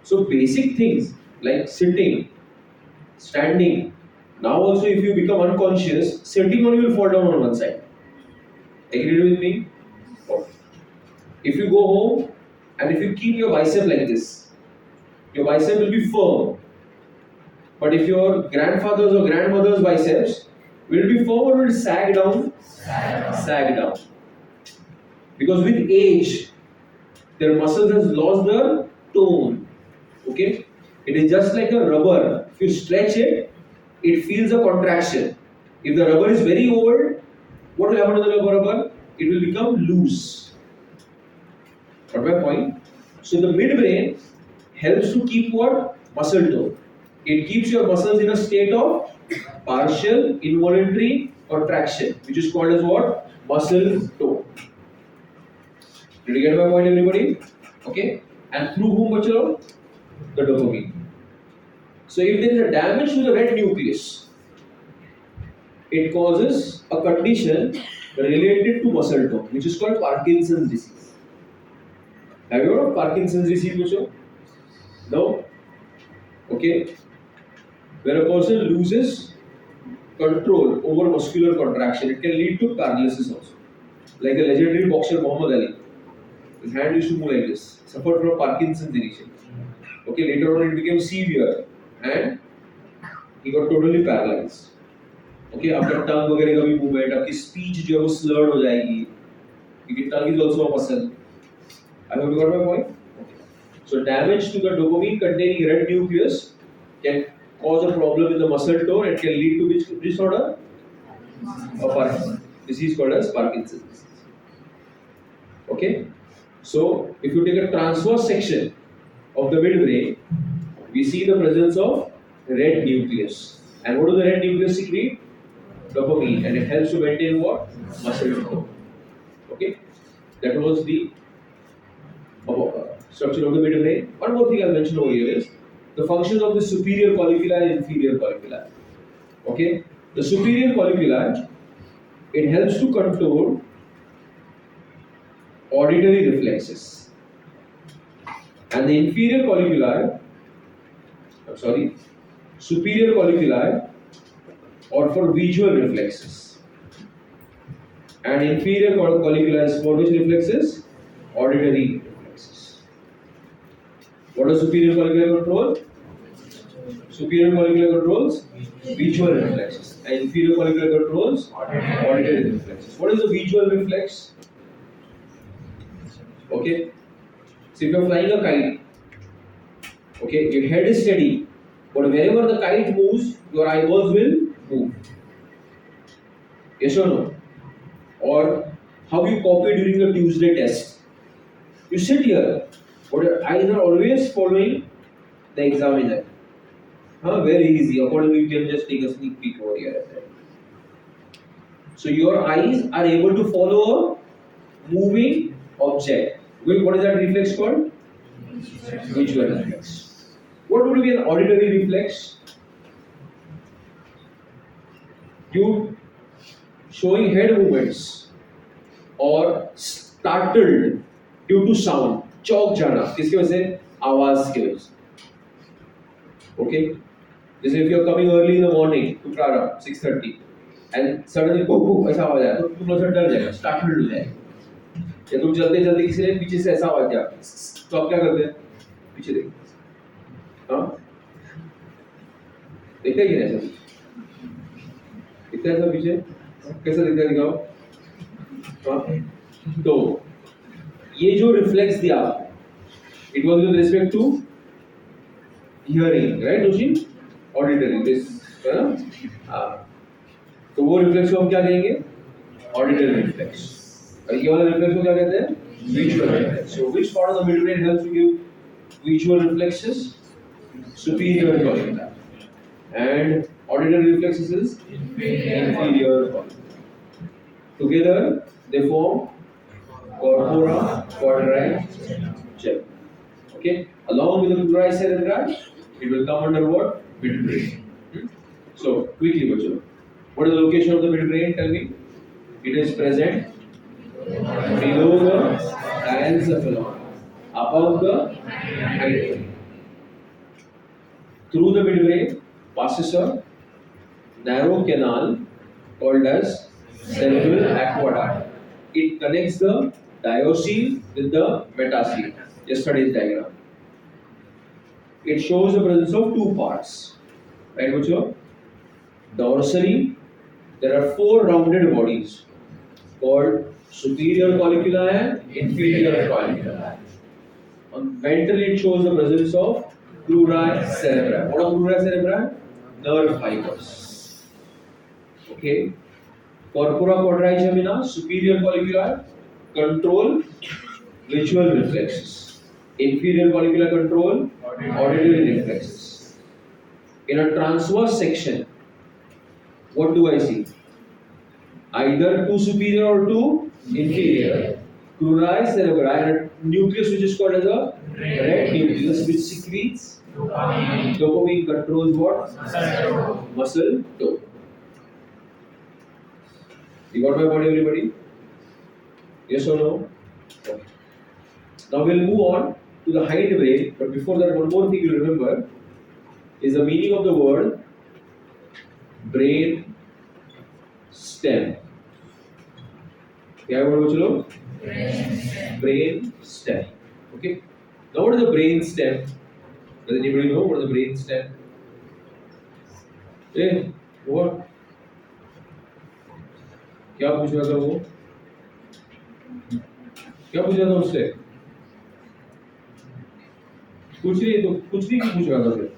So basic things like sitting, standing. Now also if you become unconscious, sitting only will fall down on one side. Agree with me? Okay. If you go home and if you keep your bicep like this, your bicep will be firm. But if your grandfather's or grandmother's biceps will be firm or will sag down? Sag down. Because with age, their muscles has lost their tone. Okay? It is just like a rubber. If you stretch it, it feels a contraction. If the rubber is very old, what will happen to the rubber? It will become loose. Got my point? So the midbrain helps to keep what? Muscle tone. It keeps your muscles in a state of partial involuntary contraction, which is called as what? Muscle tone. Did you get my point, everybody? Okay? And through whom, bachalo? The dopamine. So if there is a damage to the red nucleus, it causes a condition related to muscle tone, which is called Parkinson's disease. Have you heard of Parkinson's disease, bachalo? No? Okay? When a person loses control over muscular contraction, it can lead to paralysis also. Like the legendary boxer Muhammad Ali. His hand used to move like this. Suffered from Parkinson's initially. Okay, later on it became severe and he got totally paralyzed. Okay, आपका tongue वगैरह का भी movement, आपकी speech जो है वो slurred हो जाएगी. Because tongue is also a muscle. I hope you got my point. Okay. So damage to the dopamine containing red nucleus can cause a problem in the muscle tone. It can lead to which disorder? A Parkinson's disease called as Parkinson's disease. Okay. So if you take a transverse section of the midbrain, we see the presence of red nucleus. And what does the red nucleus secrete? Dopamine, and it helps to maintain what? Muscle tone. Okay, that was the structure of the midbrain. One more thing I'll mention over here is the functions of the superior colliculi and inferior colliculi. Okay, the superior colliculi, it helps to control auditory reflexes, and the inferior colliculi, superior colliculi, or for visual reflexes, and inferior colliculi is for which reflexes? Auditory reflexes. What does superior colliculi control? Superior colliculi controls visual reflexes, and inferior colliculi controls auditory reflexes. What is the visual reflex? Okay, so if you are flying a kite, okay, your head is steady, but wherever the kite moves, your eyeballs will move. Yes or no? Or how you copy during the Tuesday test? You sit here, but your eyes are always following the examiner. Very easy. Accordingly, you can just take a sneak peek over here. So your eyes are able to follow a moving object. What is that reflex called? Visual reflex. What would be an auditory reflex? You showing head movements or startled due to sound. चौक जाना किसकी वजह से? आवाज की वजह से. Okay. जैसे if you are coming early in the morning to Prara 6:30 and suddenly boom ऐसा आवाज आया तो तुम लोग डर जाएगा, startled हो जाएगा. या तुम चलते चलते किसी ने पीछे से ऐसा आवाज दिया तो आप क्या करते हैं? पीछे देखते. हाँ, देखते हैं कि नहीं ऐसा? दिखता है ऐसा पीछे? कैसा दिखता है दिखाओ? हाँ, तो ये जो रिफ्लेक्स दिया आपको, it was with respect to hearing, right Joshi? Auditory, this है ना? हाँ, तो वो रिफ्लेक्स को हम क्या कहेंगे? Auditory reflex. और ये वाला रिफ्लेक्स को क्या कहते हैं? Visual reflex. So which part of the midbrain helps to give visual reflexes? Superior colliculi. And auditory reflexes is inferior colliculi. Together they form corpora quadrati gem. Okay, along with the crura cerebri, it will come under what? Midbrain. So quickly, bachcho, what is the location of the midbrain? Tell me. It is present below the diencephalon, above the hindbrain. Through the midbrain passes a narrow canal called as cerebral aqueduct. It connects the diocele with the metacele. Yesterday's diagram. It shows the presence of two parts. Right, bachcho? Dorsally, there are four rounded bodies called superior colliculi and inferior colliculi. Ventrally, it shows the presence of crura cerebri. What are crura cerebri? Nerve fibers. Okay. Corpora quadrati gemina, superior colliculi control visual reflexes. Inferior colliculi control auditory reflexes. In a transverse section, what do I see? Either two superior or two inferior. Crura cerebri and a nucleus which is called as a red nucleus which secretes dopamine. Dopamine controls what? Muscle tone. You got my point, everybody? Yes or no? Okay. Now we'll move on to the hindbrain, but before that, one more thing you'll remember is the meaning of the word brain stem. क्या बोलो चलो? Brain stem. Okay. Now what is the brain stem? Does anybody know what is the brain stem? Hey, what? क्या पूछ रहा था वो? क्या पूछ रहा था उससे? कुछ नहीं तो कुछ नहीं पूछ रहा था फिर.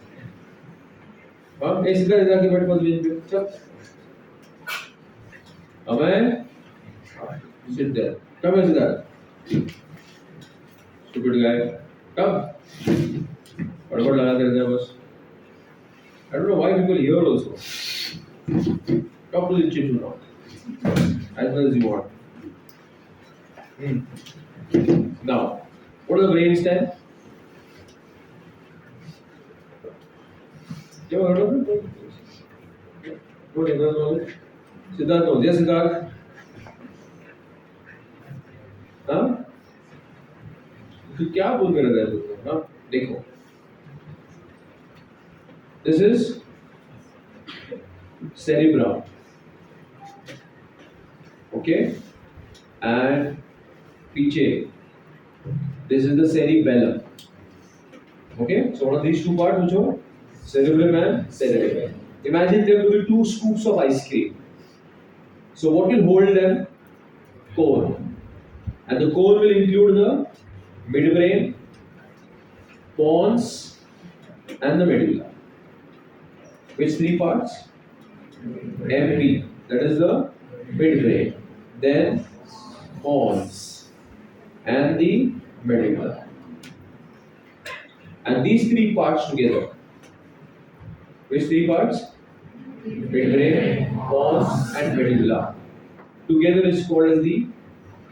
हाँ, ऐसे कर जाके बैठ पास बेंच पे. चल. अब मैं sit there. Come here, Siddharth. Stupid guy. Come. What लगा देते हैं बस. I don't know why people here also. Talk to the children now. As well as you want. Now, what are the brain stem? You ever heard of it? What is that? Siddharth knows. Yes, Siddharth? हाँ? तो क्या बोल रहे थे तुम? हाँ? देखो. This is cerebrum. Okay? And पीछे. This is the cerebellum. Okay? So one of these two parts which are cerebrum and cerebellum. Imagine there will be two scoops of ice cream. So what will hold them? Cone. And the cone will include the midbrain, pons, and the medulla. Which three parts? MP. That is the midbrain. Then pons and the medulla. And these three parts together. Which three parts? Midbrain, pons, and medulla. Together is called as the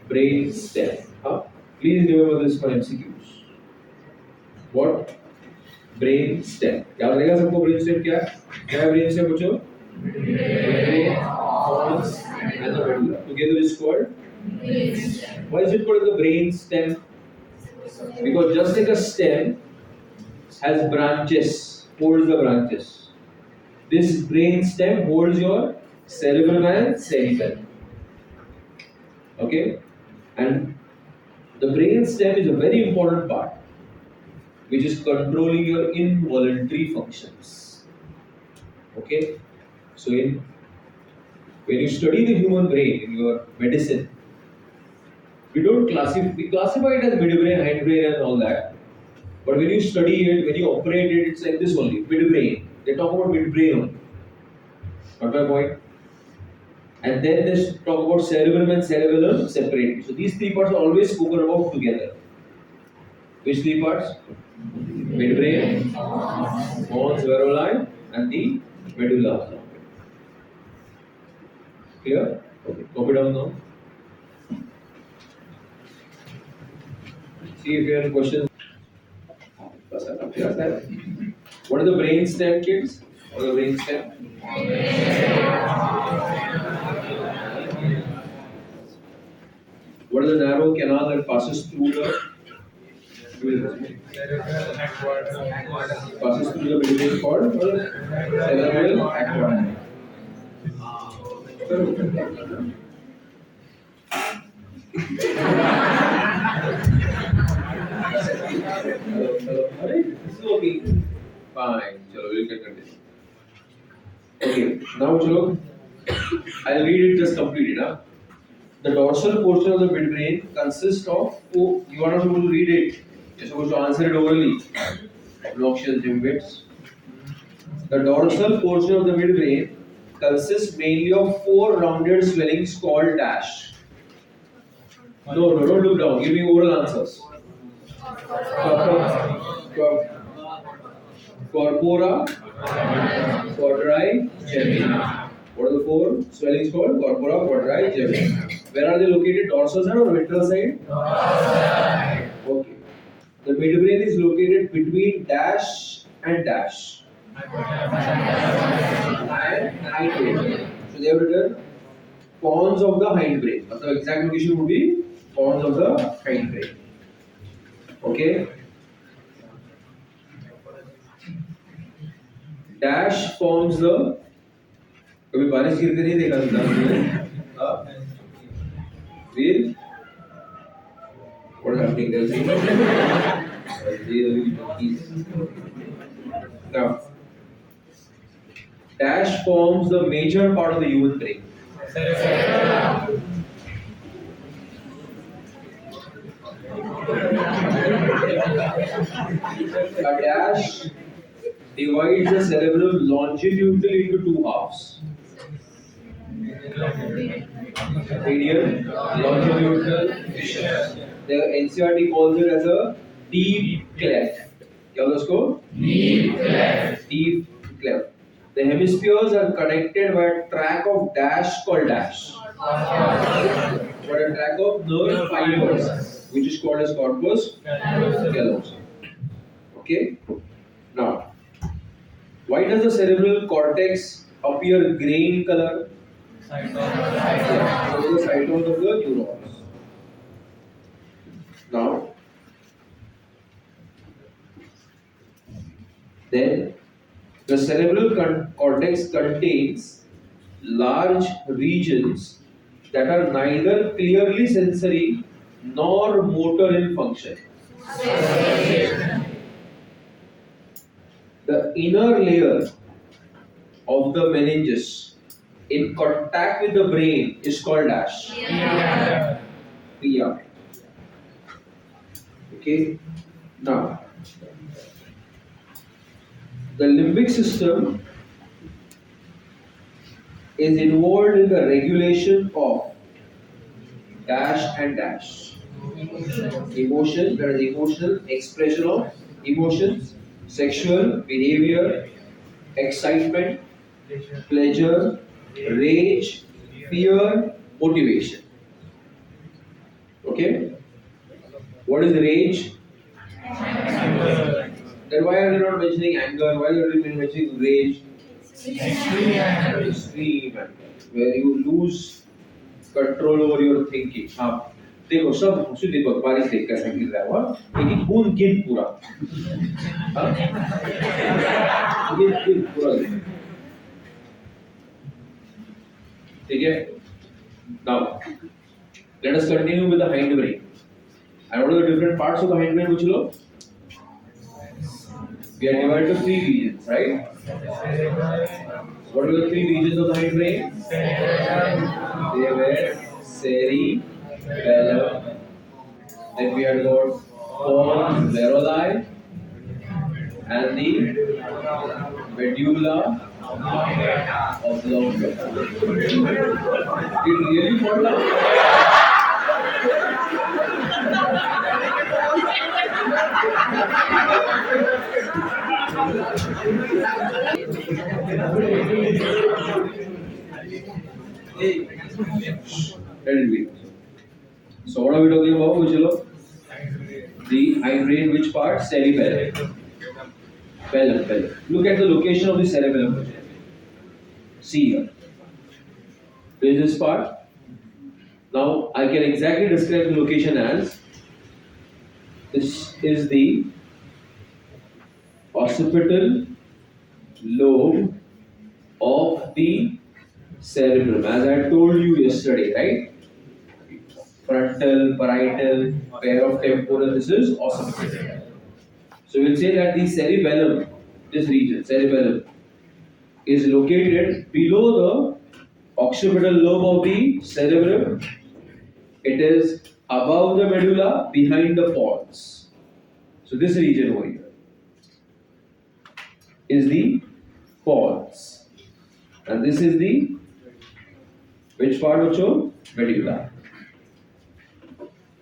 brain stem. Please remember this for MCQs. What? Brain stem. याद रहेगा सबको brain stem क्या है? क्या है brain stem बच्चों? Brain, pons, and the medulla. Together is called brain stem. Why is it called the brain stem? Because just like a stem has branches, holds the branches. This brain stem holds your cerebrum and cerebellum. Okay? And the brain stem is a very important part which is controlling your involuntary functions. Okay? So when you study the human brain in your medicine, we classify it as midbrain, hindbrain and all that. But when you study it, when you operate it, it's like this only, midbrain. They talk about midbrain only. Got my point? And then they talk about cerebrum and cerebellum separately. So these three parts are always spoken about together. Which three parts? Midbrain, pons, varoli, and the medulla. Clear? Okay. Copy down now. See if you have any questions. What is the brain stem, kids? What is the brain stem? What is the narrow canal that passes through the midbrain cord? Cerebral aqueduct. Okay. Fine. Chalo, we'll get continue. Okay. Now, chalo, I'll read it just completed. Huh? The dorsal portion of the midbrain consists of. Oh, you are not supposed to read it. You're supposed to answer it orally. Obnoxious gimbits. The dorsal portion of the midbrain consists mainly of four rounded swellings called dash. No, don't look down. Give me oral answers. Corpora, quadri, gemina. What are the four swellings called? Corpora, quadri, gemina. Where are they located? Dorsal side or ventral side? Okay. The midbrain is located between dash and dash. And hindbrain. So they have written pons of the hindbrain. But the exact location would be pons of the hindbrain. Okay. Dash forms the. कभी बारिश गिरते नहीं देखा था Wheel. What is happening there? Now, dash forms the major part of the human brain. A dash divides the cerebrum longitudinally into two halves. Medial, longitudinal, vicious. the NCERT calls it as a deep cleft. क्या होगा उसको? Deep cleft. Deep cleft. The hemispheres are connected by a track of dash called dash. But a track of nerve fibers, which is called as corpus callosum. Okay. Now, why does the cerebral cortex appear grey in color? Because the cytons of the neurons. Now, then the cerebral cortex contains large regions that are neither clearly sensory nor motor in function. The inner layer of the meninges in contact with the brain is called dash. Pia. Okay. Now, the limbic system is involved in the regulation of dash and dash. Emotion, there is emotional expression of emotions, sexual behavior, excitement, pleasure, rage, fear, motivation. Okay? What is rage? Then why are they not mentioning anger? Why are they mentioning rage? Extreme anger, where you lose control over your thinking. हाँ, देखो सब उसी देखो बारिश देख कैसे गिर रहा है वहाँ एक एक बूंद गिन पूरा हाँ गिन पूरा ठीक है now let us continue with the hindbrain and what are the different parts of the hindbrain which you know we are divided to three regions right what are the three regions of the hindbrain they were cerebellum then we had got pons varolai and the medulla oblongata. It really fall down? Let it be. So what are we talking about, Vishalo? The hindbrain, which part? Cerebellum. Bellum. Look at the location of the cerebellum. See here. There is this part. Now I can exactly describe the location as this is the occipital lobe of the cerebrum, as I told you yesterday, right? Frontal, parietal, pair of temporal. This is occipital. So we'll say that the cerebellum, this region, cerebellum, is located below the occipital lobe of the cerebrum. It is above the medulla, behind the pons. So this region over here is the pons, and this is the which part of medulla.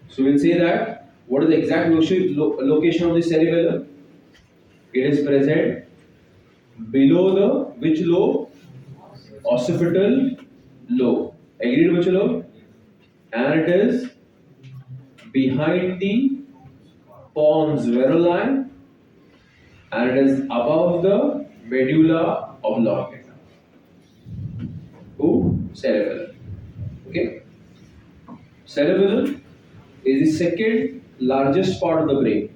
So we'll say that what is the exact location of the cerebellum? It is present below the which lobe? Occipital lobe. Agreed, which lobe? And it is behind the pons varolai, and it is above the medulla oblongata. Cerebellum. Okay. Cerebellum is the second largest part of the brain.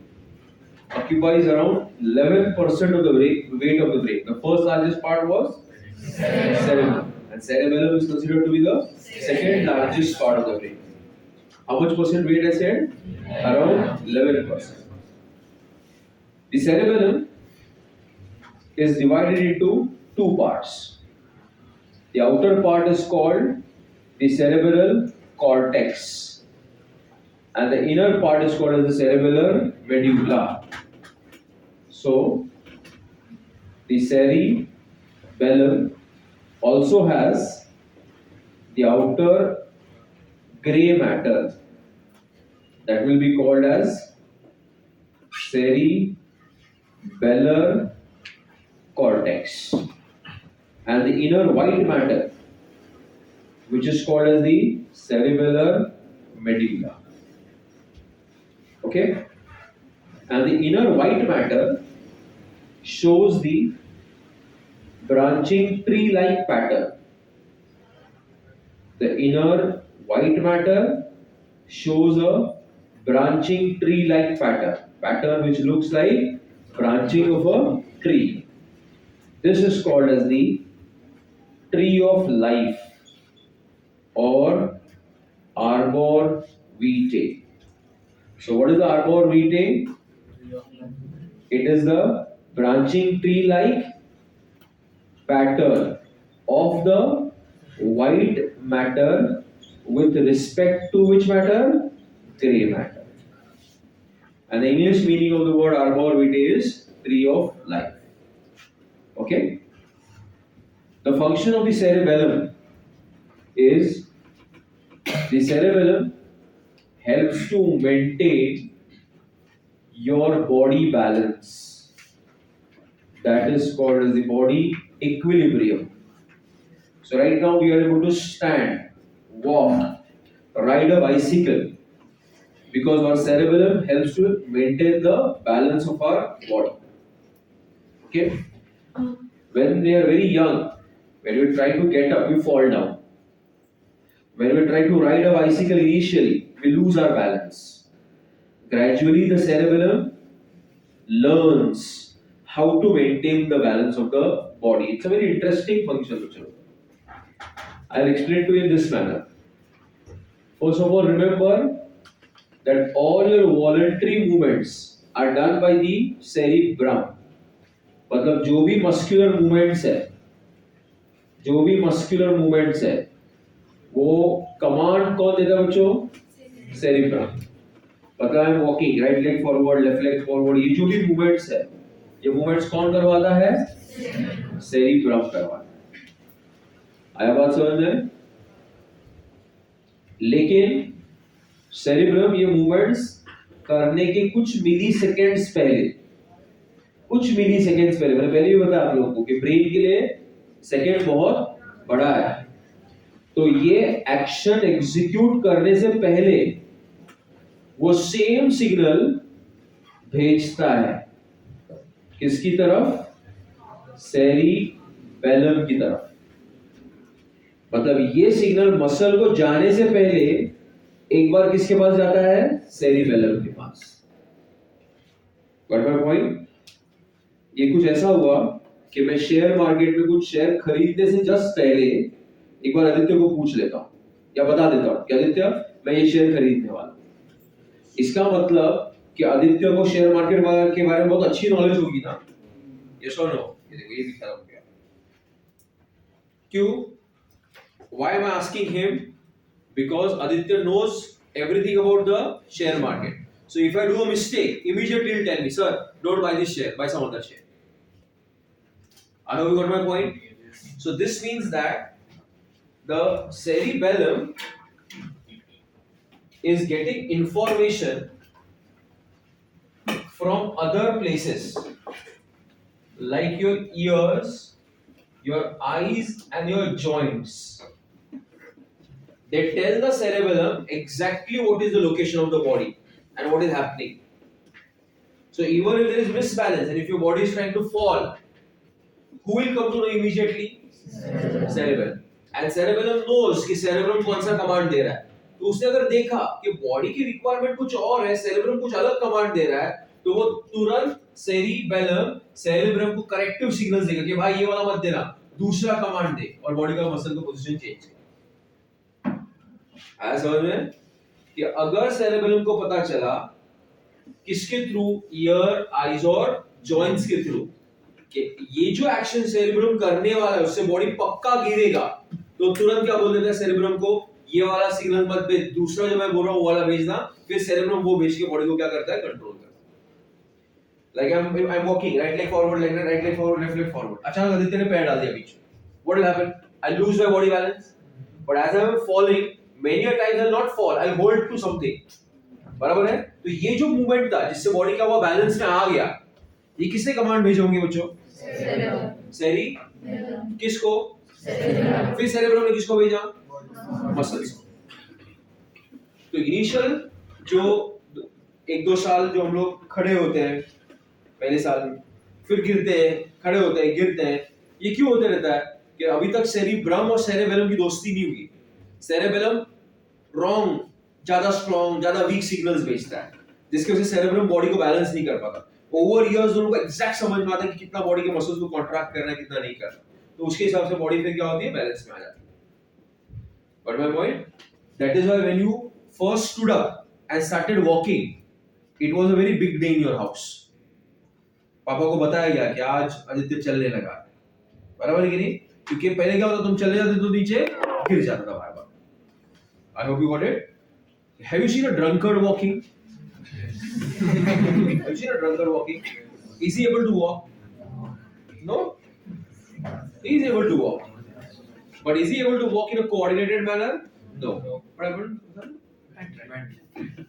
Occupies around 11% of the weight of the brain. The first largest part was cerebellum, and cerebellum is considered to be the second largest part of the brain. How much percent weight I said? Around 11%. The cerebellum is divided into two parts. The outer part is called the cerebral cortex, and the inner part is called as the cerebellar medulla. So, the cerebellum also has the outer grey matter, that will be called as cerebellar cortex, and the inner white matter, which is called as the cerebellar medulla. Okay, and the inner white matter shows the branching tree-like pattern. The inner white matter shows a branching tree-like pattern which looks like branching of a tree. This is called as the tree of life or arbor vitae. So what is the arbor vitae? It is the branching tree-like pattern of the white matter with respect to which matter? Grey matter. And the English meaning of the word arbor vitae is tree of life. Okay? The function of the cerebellum is the cerebellum helps to maintain your body balance. That is called as the body equilibrium. So right now we are able to stand, walk, ride a bicycle because our cerebellum helps to maintain the balance of our body. Okay? When we are very young, when we try to get up, we fall down. When we try to ride a bicycle initially, we lose our balance. Gradually, the cerebellum learns how to maintain the balance of the body. It's a very interesting function. I'll explain to you in this manner. First of all, remember that all your voluntary movements are done by the cerebrum. मतलब जो भी muscular movements है वो command कौन देता है बच्चों? Cerebrum. मतलब I'm walking, right leg forward, left leg forward, ये जो भी movements है ये movements कौन करवाता है? Cerebrum करवाता है. आया बात समझ में? लेकिन सेरिब्रम ये मूवमेंट्स करने के कुछ मिली सेकेंड्स पहले मैंने पहले भी बताया आप लोगों को कि ब्रेन के लिए सेकेंड बहुत बड़ा है, तो ये एक्शन एग्जीक्यूट करने से पहले वो सेम सिग्नल भेजता है किसकी तरफ? सेरिबेलम की तरफ. मतलब ये सिग्नल मसल को जाने से पहले एक बार किसके पास जाता है? सेरिबेलम के पास. Got my point? ये कुछ ऐसा हुआ कि मैं शेयर मार्केट में कुछ शेयर खरीदने से जस्ट पहले एक बार आदित्य को पूछ लेता हूं या बता देता हूं कि आदित्य मैं ये शेयर खरीदने वाला हूं. इसका मतलब कि आदित्य को शेयर मार्केट के बारे में बहुत अच्छी नॉलेज होगी ना? यस और नो? ये देखो ये भी खराब हो गया. क्यों? Why am I asking him? Because Aditya knows everything about the share market. So if I do a mistake, immediately he'll tell me, sir, don't buy this share, buy some other share. I hope you got my point. So this means that the cerebellum is getting information from other places, like your ears, your eyes, and your joints. They tell the cerebellum exactly what is the location of the body and what is happening. So even if there is misbalance and if your body is trying to fall, who will come to know immediately? Cerebellum. And cerebellum knows कि cerebrum कौन सा command दे रहा है. तो उसने अगर देखा कि बॉडी की रिक्वायरमेंट कुछ और है, cerebrum कुछ अलग कमांड दे रहा है, तो वो तुरंत cerebrum को करेक्टिव सिग्नल्स देगा कि भाई ये वाला मत देना, दूसरा कमांड दे और बॉडी का मसल का पोजीशन चेंज कर. आया समझ में कि अगर सेरेबेलम को पता चला किसके थ्रू? ईयर, आईज और जॉइंट्स के थ्रू कि ये जो एक्शन सेरेबेलम करने वाला है उससे बॉडी पक्का गिरेगा, तो तुरंत क्या बोल देता है सेरेबेलम को? ये वाला सिग्नल मत भेज, दूसरा जो मैं बोल रहा हूं वो वाला भेजना. फिर सेरेबेलम वो भेज के बॉडी को क्या करता है? कंट्रोल करता है. Like I am walking, right leg forward, right leg forward, left leg forward. अचानक आदित्य ने पैर डाल दिया बीच में. What will happen? I lose my body balance. But as I am falling, many a times I'll not fall, I'll hold to something. बराबर है? तो ये जो मूवमेंट था जिससे बॉडी का वो बैलेंस में आ गया, ये किसने कमांड भेजे होंगे बच्चों? सेरी किसको? फिर सेरेब्रम ने किसको भेजा? मसल्स। तो इनिशियल जो 1-2 साल जो हम लोग खड़े होते हैं पहले साल में, फिर गिरते हैं, खड़े होते हैं, गिरते हैं, ये क्यों होते रहता है? कि अभी तक सेरिब्रम और सेरेबेलम की दोस्ती नहीं हुई। सेरेबेलम रॉन्ग, ज्यादा स्ट्रॉन्ग, ज्यादा वीक सिग्नल्स भेजता है, जिसकी वजह से सेरेब्रम बॉडी को बैलेंस नहीं कर पाता। ओवर इयर्स दोनों को एग्जैक्ट समझ में आता है कि कितना बॉडी के मसल्स को कॉन्ट्रैक्ट करना है, कितना नहीं करना, तो उसके हिसाब से बॉडी फिर क्या होती है? बैलेंस में आ जाती है। But my point, that is why when you first stood up and started walking, it was a very big day in your house. पापा को बताया गया कि आज आदित्य चलने लगा, बराबर है कि नहीं? क्योंकि पहले क्या होता, तुम चले जाते तो नीचे गिर जाता था बार बार। I hope you got it. Have you seen a drunkard walking? Have you seen a drunkard walking? Is he able to walk? No? He is able to walk. But is he able to walk in a coordinated manner? No. What happened?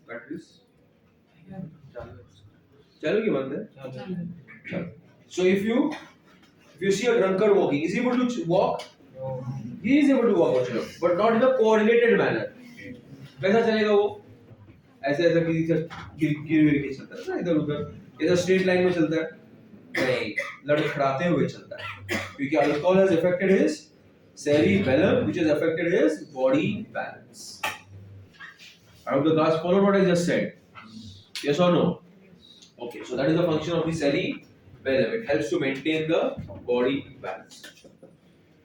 Batteries? चालू की बात है? So if you see a drunkard walking, is he able to walk? He is able to walk, but not in a coordinated manner. कैसा चलेगा वो? ऐसे ऐसा किसी से गिर के चलता है ना, इधर उधर ऐसा स्ट्रेट लाइन में चलता है नहीं, लड़खड़ाते हुए चलता है, क्योंकि alcohol has affected his cerebellum, which has affected his body balance. I hope the class followed what I just said. Yes or no? Okay, so that is the function of the cerebellum. It helps to maintain the body balance.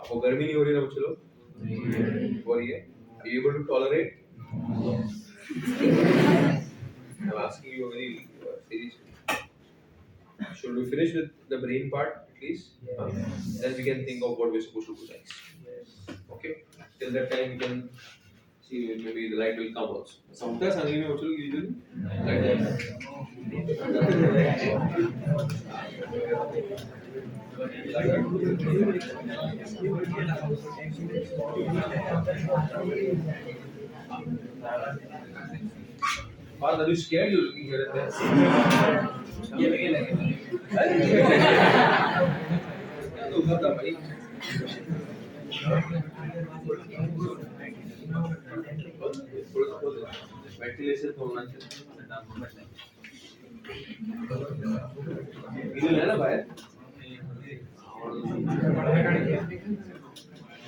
आपको गर्मी नहीं हो रही ना बच्चे लोग? हो रही है? Are you able to tolerate? I'm asking you very seriously. Should we finish with the brain part, please? Then we can think of what we're supposed to do next. Okay? Till that time, we can see maybe the light will come also. Sometimes I'm going to usually Father, are you scared? You're looking here and there. Ventilation होना चाहिए। इधर है ना भाई?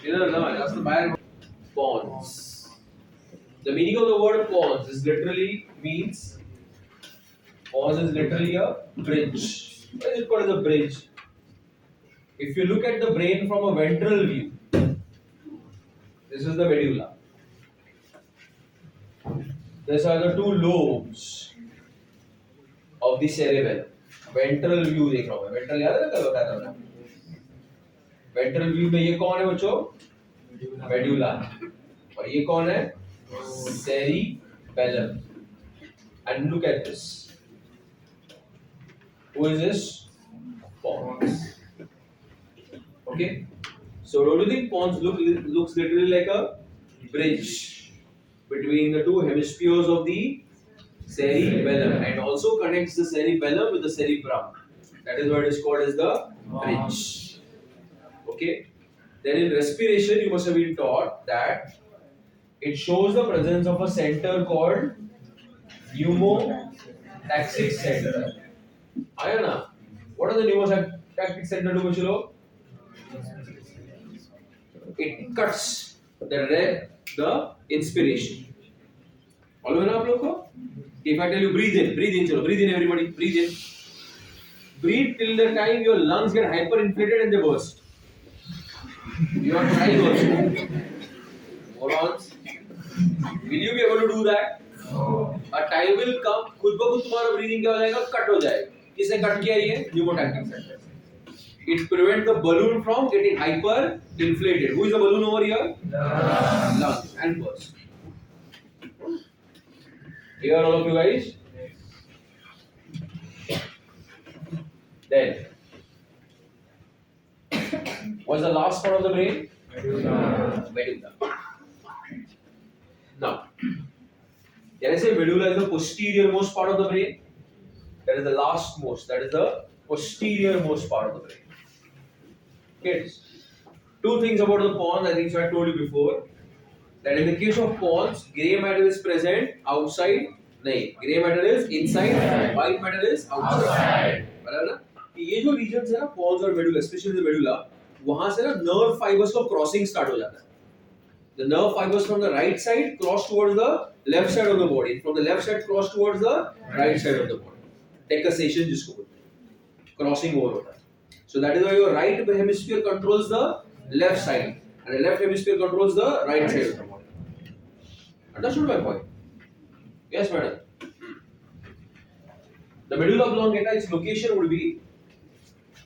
इधर ना, just बाहर pons. The meaning of the word pons is literally means pons is literally a bridge. What is it called as a bridge? If you look at the brain from a ventral view, this is the medulla. These are the two lobes of the cerebellum. Ventral view देख रहा हूँ मैं. Ventral याद है कल बताया था मैंने. Ventral view में ये कौन है बच्चों? Medulla. और ये कौन है? Cerebellum. And look at this. Who is this? Pons. Okay. So don't you think pons looks literally like a bridge between the two hemispheres of the cerebellum and also connects the cerebellum with the cerebrum. That is why it is called as the bridge. Okay. Then in respiration, you must have been taught that it shows the presence of a center called pneumotactic center. Ayana, what are the pneumotactic center do, Bachelo? It cuts the inspiration. All of you know? If I tell you breathe in, chalo, breathe in everybody, breathe in. Breathe till the time your lungs get hyperinflated and they burst. You are trying also. Morons. Will you be able to do that? A time will come, खुद ब खुद तुम्हारा breathing क्या हो जाएगा? Cut हो जाएगा. किसने कट किया ये? Pneumotactic center. It prevents the balloon from getting hyperinflated. Who is the balloon over here? Lungs and burst. Here all of you guys? Then, what's the last part of the brain? Medulla. Now, Can I say medulla is the posterior most part of the brain? That is the last most. That is the posterior most part of the brain. Kids, two things about the pons. I think so I told you before that in the case of pons, grey matter is present outside. नहीं, grey matter is inside. White matter is outside. बराबर ना? ये जो regions है ना pons और medulla, especially the medulla, वहाँ से ना nerve fibers का crossing start हो जाता है. The nerve fibers from the right side cross towards the left side of the body. From the left side cross towards the right side of the body. Decussation जिसको बोलते हैं. Crossing over होता है. So that is why your right hemisphere controls the left side and the left hemisphere controls the right side of the body. Understood my point? Yes, madam. The medulla oblongata, its location would be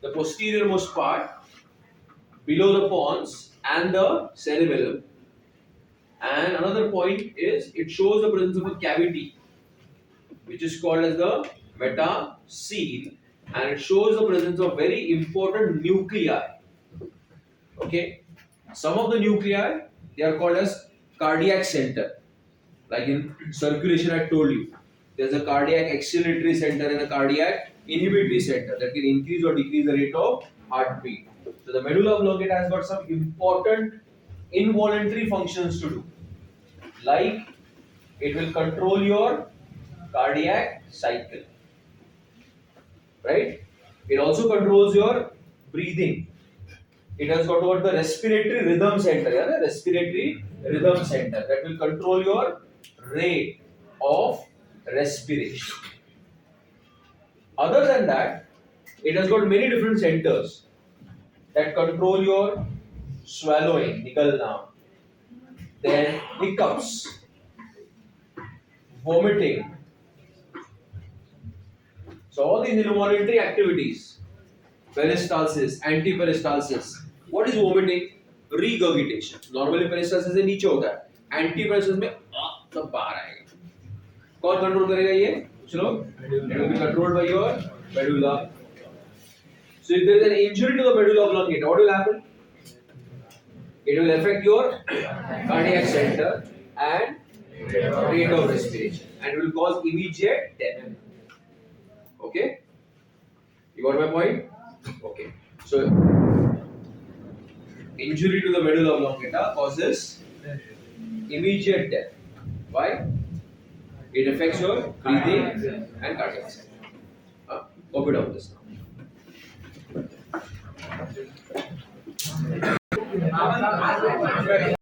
the posterior most part below the pons and the cerebellum. And another point is it shows the presence of a cavity which is called as the metacele, and it shows the presence of very important nuclei. Okay, some of the nuclei they are called as cardiac center. Like in circulation, I told you there's a cardiac acceleratory center and a cardiac inhibitory center that can increase or decrease the rate of heartbeat. So the medulla oblongata has got some important involuntary functions to do, like it will control your cardiac cycle, right? It also controls your breathing. It has got what the respiratory rhythm center, yeah, the respiratory rhythm center that will control your rate of respiration. Other than that, it has got many different centers that control your swallowing, nigalna, then hiccups, vomiting. So all these involuntary activities, peristalsis, antiperistalsis. What is vomiting? Regurgitation. Normally peristalsis से नीचे होता है. Antiperistalsis में सब बाहर आएगा. कौन control करेगा ये? चलो. It will be controlled by your medulla. So if there is an injury to the medulla oblongata, what will happen? It will affect your cardiac center and rate of respiration, and it will cause immediate death. Okay? You got my point? Okay. So injury to the medulla oblongata causes immediate death. Why? It affects your breathing and cardiac center. Copy down this now.